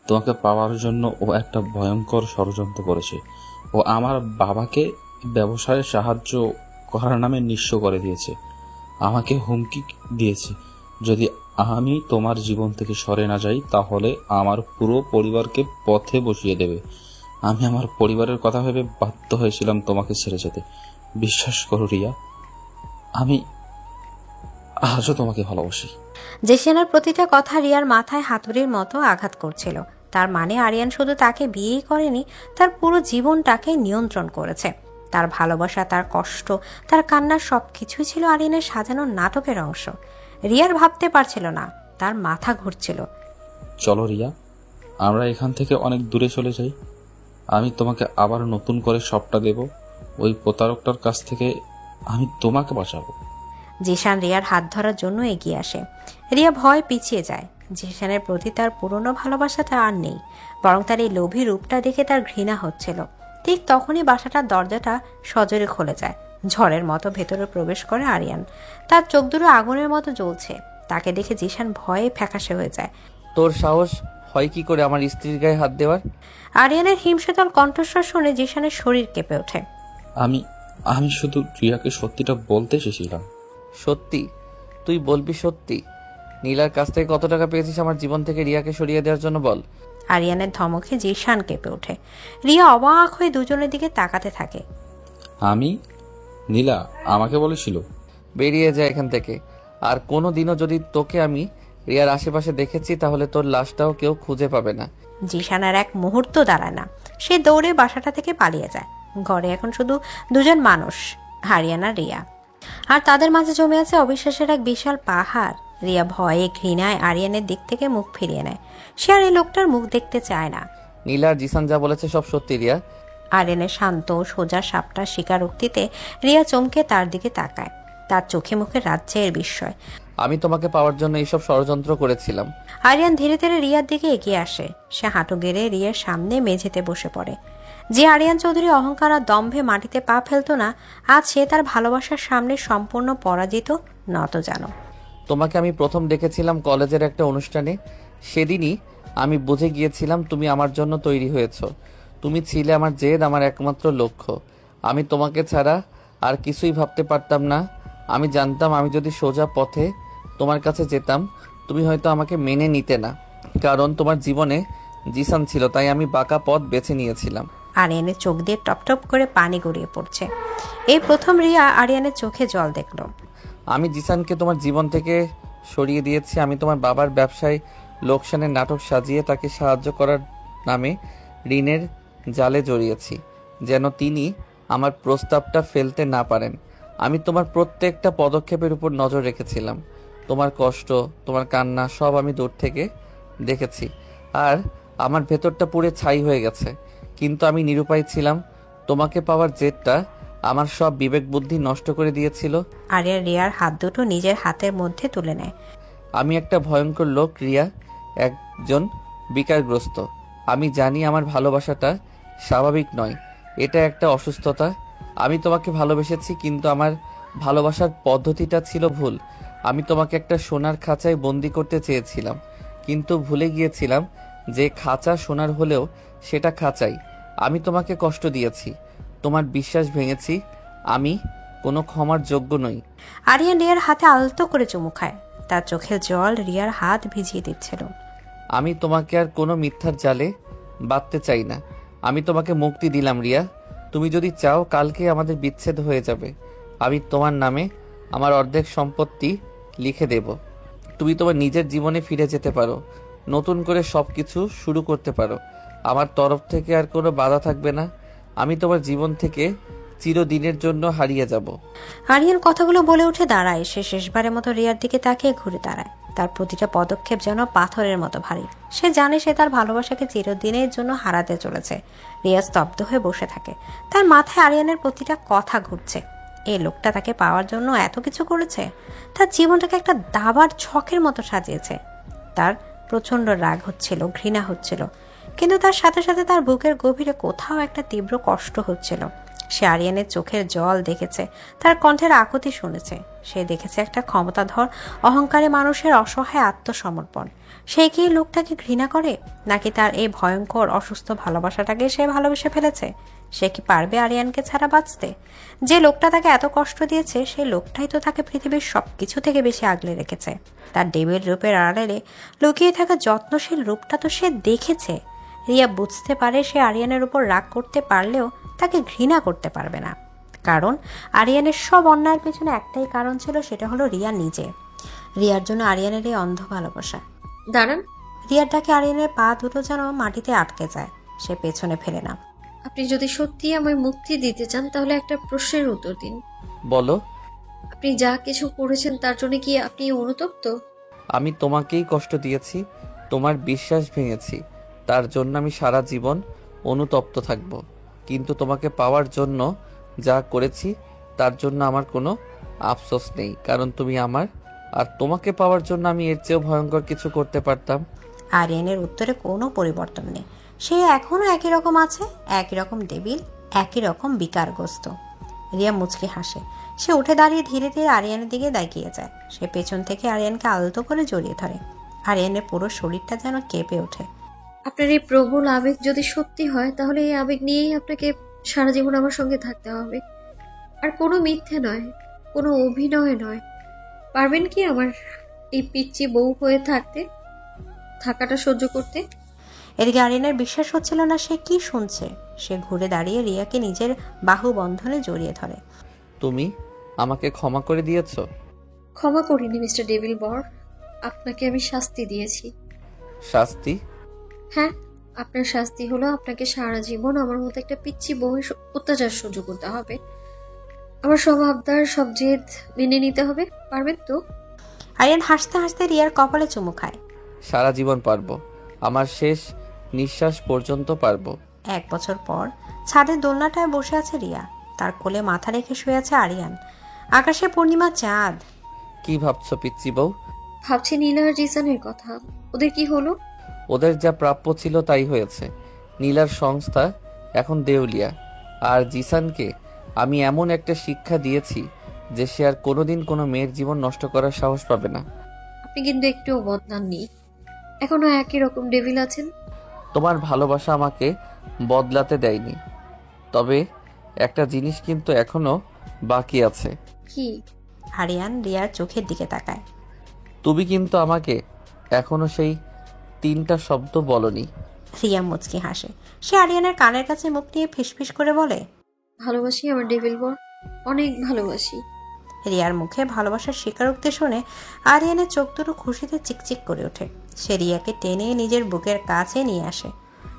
তোমাকে পাওয়ার জন্য ও একটা ভয়ঙ্কর ষড়যন্ত্র করেছে। ও আমার বাবাকে ব্যবসায় সাহায্য করার নামে নিঃস্ব করে দিয়েছে। আমাকে হুমকি দিয়েছে, যদি আমি তোমার জীবন থেকে সরে না যাই তাহলে আমার পুরো পরিবারকে পথে বসিয়ে দেবে। আমি আমার পরিবারের কথা ভেবে বাধ্য হয়েছিলাম তোমাকে ছেড়ে যেতে। বিশ্বাস করো রিয়া, আমি আজও তোমাকে ভালোবাসি। জেসিয়ানার প্রতিটা কথা রিয়ার মাথায় হাতুড়ির মতো আঘাত করছিল। তার মানে আরিয়ান শুধু তাকে বিয়েই করেনি, তার পুরো জীবনটাকে নিয়ন্ত্রণ করেছে। তার ভালোবাসা, তার কষ্ট, তার কান্নার সবকিছুই ছিল আরিয়ানের সাজানো নাটকের অংশ। রিয়ার ভাবতে পারছিল না, তার মাথা ঘুরছিল। চলো রিয়া, আমরা এখান থেকে অনেক দূরে চলে যাই। আমি তোমাকে আবার নতুন করে সবটা দেব। ওই প্রতারকটার কাছ থেকে আমি তোমাকে বাঁচাবো। জিশান রিয়ার হাত ধরার জন্য এগিয়ে আসে। রিয়া ভয় পিছিয়ে যায়। জিশানের প্রতি তার পুরনো ভালোবাসাটা আর নেই, বরং তার এই লোভী রূপটা দেখে তার ঘৃণা হচ্ছিল। ঠিক তখনই বাসাটার দরজাটা সজোরে খুলে যায়। ঝড়ের মতো ভেতরে প্রবেশ করে আরিয়ান। তার চোখ দুটো আগুনের মতো জ্বলছে। তাকে দেখে জিশান ভয়ে ফ্যাকাশে হয়ে যায়। তোর সাহস হয় কি করে আমার স্ত্রীর গায়ে হাত দেওয়ার? আরিয়ানের হিমশীতল কণ্ঠস্বর শুনে জিশানের শরীর কেঁপে ওঠে। আমি শুধু রিয়াকে সত্যিটা বলতে এসেছিলাম। সত্যি? তুই বলবি সত্যি? নীলার কাছ থেকে কত টাকা পেয়েছিস আমার জীবন থেকে রিয়াকে সরিয়ে দেওয়ার জন্য বল। আরিয়ানের ধমকে জিশান কেঁপে ওঠে। রিয়া অবাক হয়ে দুজনের দিকে তাকাতে থাকে। নীলা আমাকে বলেছিল। বেরিয়ে যায় এখান থেকে। আর কোনো দিনও যদি তোকে আমি রিয়ার আশেপাশে দেখেছি তাহলে তোর লাশটাও কেউ খুঁজে পাবে না। জিশান আর এক মুহূর্ত দাঁড়ায় না। সে দৌড়ে বাসাটা থেকে পালিয়ে যায়। ঘরে এখন শুধু দুজন মানুষ, আরিয়ান আর রিয়া। আর তাদের মাঝে জমে আছে অবিশ্বাসের এক বিশাল পাহাড়। রিয়া ভয়ে ঘৃণায় আরিয়ানের দিক থেকে মুখ ফিরিয়ে নেয়। সে আর এই লোকটার মুখ দেখতে চায় না। নীলা আর জিসান যা বলেছে সব সত্যি রিয়া? আরিয়ানের শান্ত সোজা সাপটা স্বীকারোক্তিতে রিয়া চমকে তার দিকে তাকায়। তার চোখে মুখে রাজ্যের বিস্ময়। আমি তোমাকে পাওয়ার জন্য এইসব ষড়যন্ত্র করেছিলাম। আরিয়ান ধীরে ধীরে রিয়ার দিকে এগিয়ে আসে। সে হাঁটু গেড়ে রিয়ার সামনে মেঝেতে বসে পড়ে। যে আরিয়ান চৌধুরী অহংকার আর দম্ভে মাটিতে পা ফেলতো না, আজ সে তার ভালোবাসার সামনে সম্পূর্ণ পরাজিত, নত জানো। তোমাকে আমি প্রথম দেখেছিলাম কলেজের একটা অনুষ্ঠানে। সেদিনই আমি বুঝে গিয়েছিলাম তুমি আমার জন্য তৈরি হয়েছ। তুমি ছিলে আমার জেদ, আমার একমাত্র লক্ষ্য। আমি তোমাকে ছাড়া আর কিছুই ভাবতে পারতাম না। আমি জানতাম আমি যদি সোজা পথে তোমার কাছে যেতাম তুমি হয়তো আমাকে মেনে নিতে না, কারণ তোমার জীবনে জিসান ছিল, তাই আমি বাঁকা পথ বেছে নিয়েছিলাম। আরিয়ানের চোখ দিয়ে টপটপ করে পানি গড়িয়ে পড়ছে। এই প্রথম রিয়া আরিয়ানের চোখে জল দেখল। আমি জিসানকে তোমার জীবন থেকে সরিয়ে দিয়েছি। আমি তোমার বাবার ব্যবসায় লোকসানের নাটক সাজিয়ে তাকে সাহায্য করার নামে ঋণের জালে জড়িয়েছি, যেন তিনি আমার প্রস্তাবটা ফেলতে না পারেন। আমি তোমার প্রত্যেকটা পদক্ষেপের উপর নজর রেখেছিলাম। তোমার কষ্ট, তোমার কান্না সব আমি দূর থেকে দেখেছি। আর আমার ভেতরটা পুড়ে ছাই হয়ে গেছে, কিন্তু আমি নিরুপায় ছিলাম। তোমাকে পাওয়ার জেদটা আমার সব বিবেক বুদ্ধি নষ্ট করে দিয়েছিল। আরিয়া রিয়ার হাত দুটো নিজের হাতের মধ্যে তুলে নেয়। আমি একটা ভয়ঙ্কর লোক রিয়া, একজন বিকারগ্রস্ত। আমি জানি আমার ভালোবাসাটা স্বাভাবিক নয়, এটা একটা অসুস্থতা। আমি তোমাকে ভালোবেসেছি, কিন্তু আমার ভালোবাসার পদ্ধতিটা ছিল ভুল। আমি তোমাকে একটা সোনার খাঁচায় বন্দি করতে চেয়েছিলাম, কিন্তু ভুলে গিয়েছিলাম যে খাঁচা সোনার হলেও সেটা খাঁচাই। আমি তোমাকে কষ্ট দিয়েছি, তোমার বিশ্বাস ভেঙেছি। আমি কোনো ক্ষমার যোগ্য নই। আরিয়ান রিয়ার হাতে আলতো করে চুমু খায়। তার চোখের জল রিয়ার হাত ভিজিয়ে দিচ্ছিল। আমি তোমাকে আর কোনো মিথ্যার জালে বাঁধতে চাই না। আমি তোমাকে মুক্তি দিলাম রিয়া। তুমি যদি চাও কালকে আমাদের বিচ্ছেদ হয়ে যাবে। আমি তোমার নামে আমার অর্ধেক সম্পত্তি লিখে দেব। তুমি তোমার নিজের জীবনে ফিরে যেতে পারো, নতুন করে সবকিছু শুরু করতে পারো। আমার তরফ থেকে আর কোনো বাধা থাকবে না। আমি তোমার জীবন থেকে চিরদিনের জন্য হারিয়ে যাব। আরিয়ান কথাগুলো বলে উঠে দাঁড়ায়। সে শেষবারের মতো রিয়ার দিকে তাকিয়ে ঘুরে দাঁড়ায়। তার প্রতিটা পদক্ষেপ যেন পাথরের মতো ভারী। সে জানে সে তার ভালোবাসাকে চিরদিনের জন্য হারাতে চলেছে। রিয়া স্তব্ধ হয়ে বসে থাকে। তার মাথায় আরিয়ানের প্রতিটা কথা ঘুরছে। এই লোকটা তাকে পাওয়ার জন্য এত কিছু করেছে, তার জীবনটাকে একটা দাবার ছকের মতো সাজিয়েছে। তার প্রচন্ড রাগ হচ্ছিল, ঘৃণা হচ্ছিল, কিন্তু তার সাথে সাথে তার বুকের গভীরে কোথাও একটা তীব্র কষ্ট হচ্ছিল। সে আরিয়ানের চোখের জল দেখেছে, তার কণ্ঠের আকুতি শুনেছে। সে দেখেছে একটা ক্ষমতাধর অহংকারী মানুষের অসহায় আত্মসমর্পণ। সে কি লোকটাকে ঘৃণা করে, নাকি তার এই ভয়ঙ্কর অসুস্থ ভালোবাসাটাকে সে ভালোবেসে ফেলেছে? সে কি পারবে আরিয়ানকে ছাড়া বাঁচতে? যে লোকটা তাকে এত কষ্ট দিয়েছে, সেই লোকটাই তো তাকে পৃথিবীর সবকিছু থেকে বেশি আগলে রেখেছে। তার ডেবিল রূপের আড়ালে লুকিয়ে থাকা যত্নশীল রূপটা তো সে দেখেছে। রিয়া বুঝতে পারে সে আরিয়ানের উপর রাগ করতে পারলেও তাকে ঘৃণা করতে পারবে না, কারণ আরিয়ানের সব অন্যায়ের পেছনে একটাই কারণ ছিল, সেটা হলো রিয়া নিজে। রিয়ার জন্য আরিয়ানের এই অন্ধ ভালোবাসা। দাঁড়ান, রিয়ার ডাকে আরিয়ানের পা দুটো যেন মাটিতে আটকে যায়। সে পেছনে ফেলে না। আপনি যদি সত্যি আমায় মুক্তি দিতে চান তাহলে একটা প্রশ্নের উত্তর দিন। বলো। আপনি যা কিছু করেছেন তার জন্য কি আপনি অনুতপ্ত? আমি তোমাকেই কষ্ট দিয়েছি, তোমার বিশ্বাস ভেঙেছি, তার জন্য আমি সারা জীবন অনুতপ্ত থাকব। কিন্তু তোমাকে পাওয়ার জন্য যা করেছি তার জন্য আমার কোনো আফসোস নেই, কারণ তুমি আমার। আর তোমাকে পাওয়ার জন্য আমি এর চেয়েও ভয়ঙ্কর কিছু করতে পারতাম। আরিয়ানের উত্তরে কোনো পরিবর্তন নেই। সে এখনো একই রকম আছে, একই রকম দেবিল, একই রকম বিকারগ্রস্ত। রিয়া মুচকি হাসে। সে উঠে দাঁড়িয়ে ধীরে ধীরে আরিয়ানের দিকে এগিয়ে যায়। সে পেছন থেকে আরিয়ানকে আলতো করে জড়িয়ে ধরে। আরিয়ানের পুরো শরীরটা যেন কেঁপে ওঠে। আপনার এই প্রবল আবেগ যদি সত্যি হয় তাহলে এই আবেগ নিয়েই আপনাকে সারা জীবন আমার সঙ্গে থাকতে হবে। আর কোনো মিথ্যে নয়, কোনো অভিনয় নয়। পারবেন কি আমার এই পিচ্চি বউ হয়ে থাকাটা সহ্য করতে? এদিকে আরিয়ানের বিশ্বাস হচ্ছিল না সে কি শুনছে। সে ঘুরে দাঁড়িয়ে রিয়াকে নিজের বাহু বন্ধনে জড়িয়ে ধরে। তুমি আমাকে ক্ষমা করে দিয়েছো? ক্ষমা করিনি মিস্টার ডেভিল বর, আপনাকে আমি শাস্তি দিয়েছি। শাস্তি? হ্যাঁ, আপনার শাস্তি হলো আপনাকে সারা জীবন আমার মতো একটা পিচ্চি বউয়ের অত্যাচার সহ্য করতে হবে। আমার সব আবদার, সব জেদ মেনে নিতে হবে। পারবেন তো? আরিয়ান হাসতে হাসতে রিয়ার কপালে চুমু খায়। সারা জীবন পারবো, আমার শেষ নিঃশ্বাস পর্যন্ত পারবো। 1 বছর পর ছাদের দোলনাটায় বসে আছে রিয়া। তার কোলে মাথা রেখে শুয়ে আছে আরিয়ান। আকাশে পূর্ণিমা চাঁদ। কি ভাবছো পিচ্চি বউ? ভাবছি নীলা আর জিসানের কথা। ওদের কি হলো? ওদের যা প্রাপ্য ছিল তাই হয়েছে। নীলার সংস্থা এখন দেউলিয়া, আর জিসানকে আমি এমন একটা শিক্ষা দিয়েছি যে সে আর কোনোদিন কোনো মেয়ের জীবন নষ্ট করার সাহস পাবে না। আপনি কিন্তু একটুও বদলাননি, এখনো একই রকম ডেভিল আছেন। তোমার ভালোবাসা আমাকে বদলাতে দেয়নি, তবে একটা জিনিস কিন্তু এখনো বাকি আছে। কি? আরিয়ান রিয়ার চোখের দিকে তাকায়। তুমি কিন্তু আমাকে এখনো সেই 3টা শব্দ বলনি। রিয়া মুচকি হাসে। সে আরিয়ানের কানের কাছে মুখ নিয়ে ফিসফিস করে বলে, ভালোবাসি আমার ডেভিল বর, অনেক ভালোবাসি। রিয়ার মুখে ভালোবাসার স্বীকারোক্তি শুনে আরিয়ানের চোখ দুটো খুশিতে চিকচিক করে ওঠে। সে রিয়াকে টেনে নিজের বুকের কাছে নিয়ে আসে।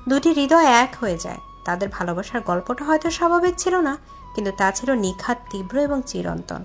দুটি হৃদয় এক হয়ে যায়। তাদের ভালোবাসার গল্পটা হয়তো স্বাভাবিক ছিল না, কিন্তু তা ছিল নিখাত, তীব্র এবং চিরন্তন।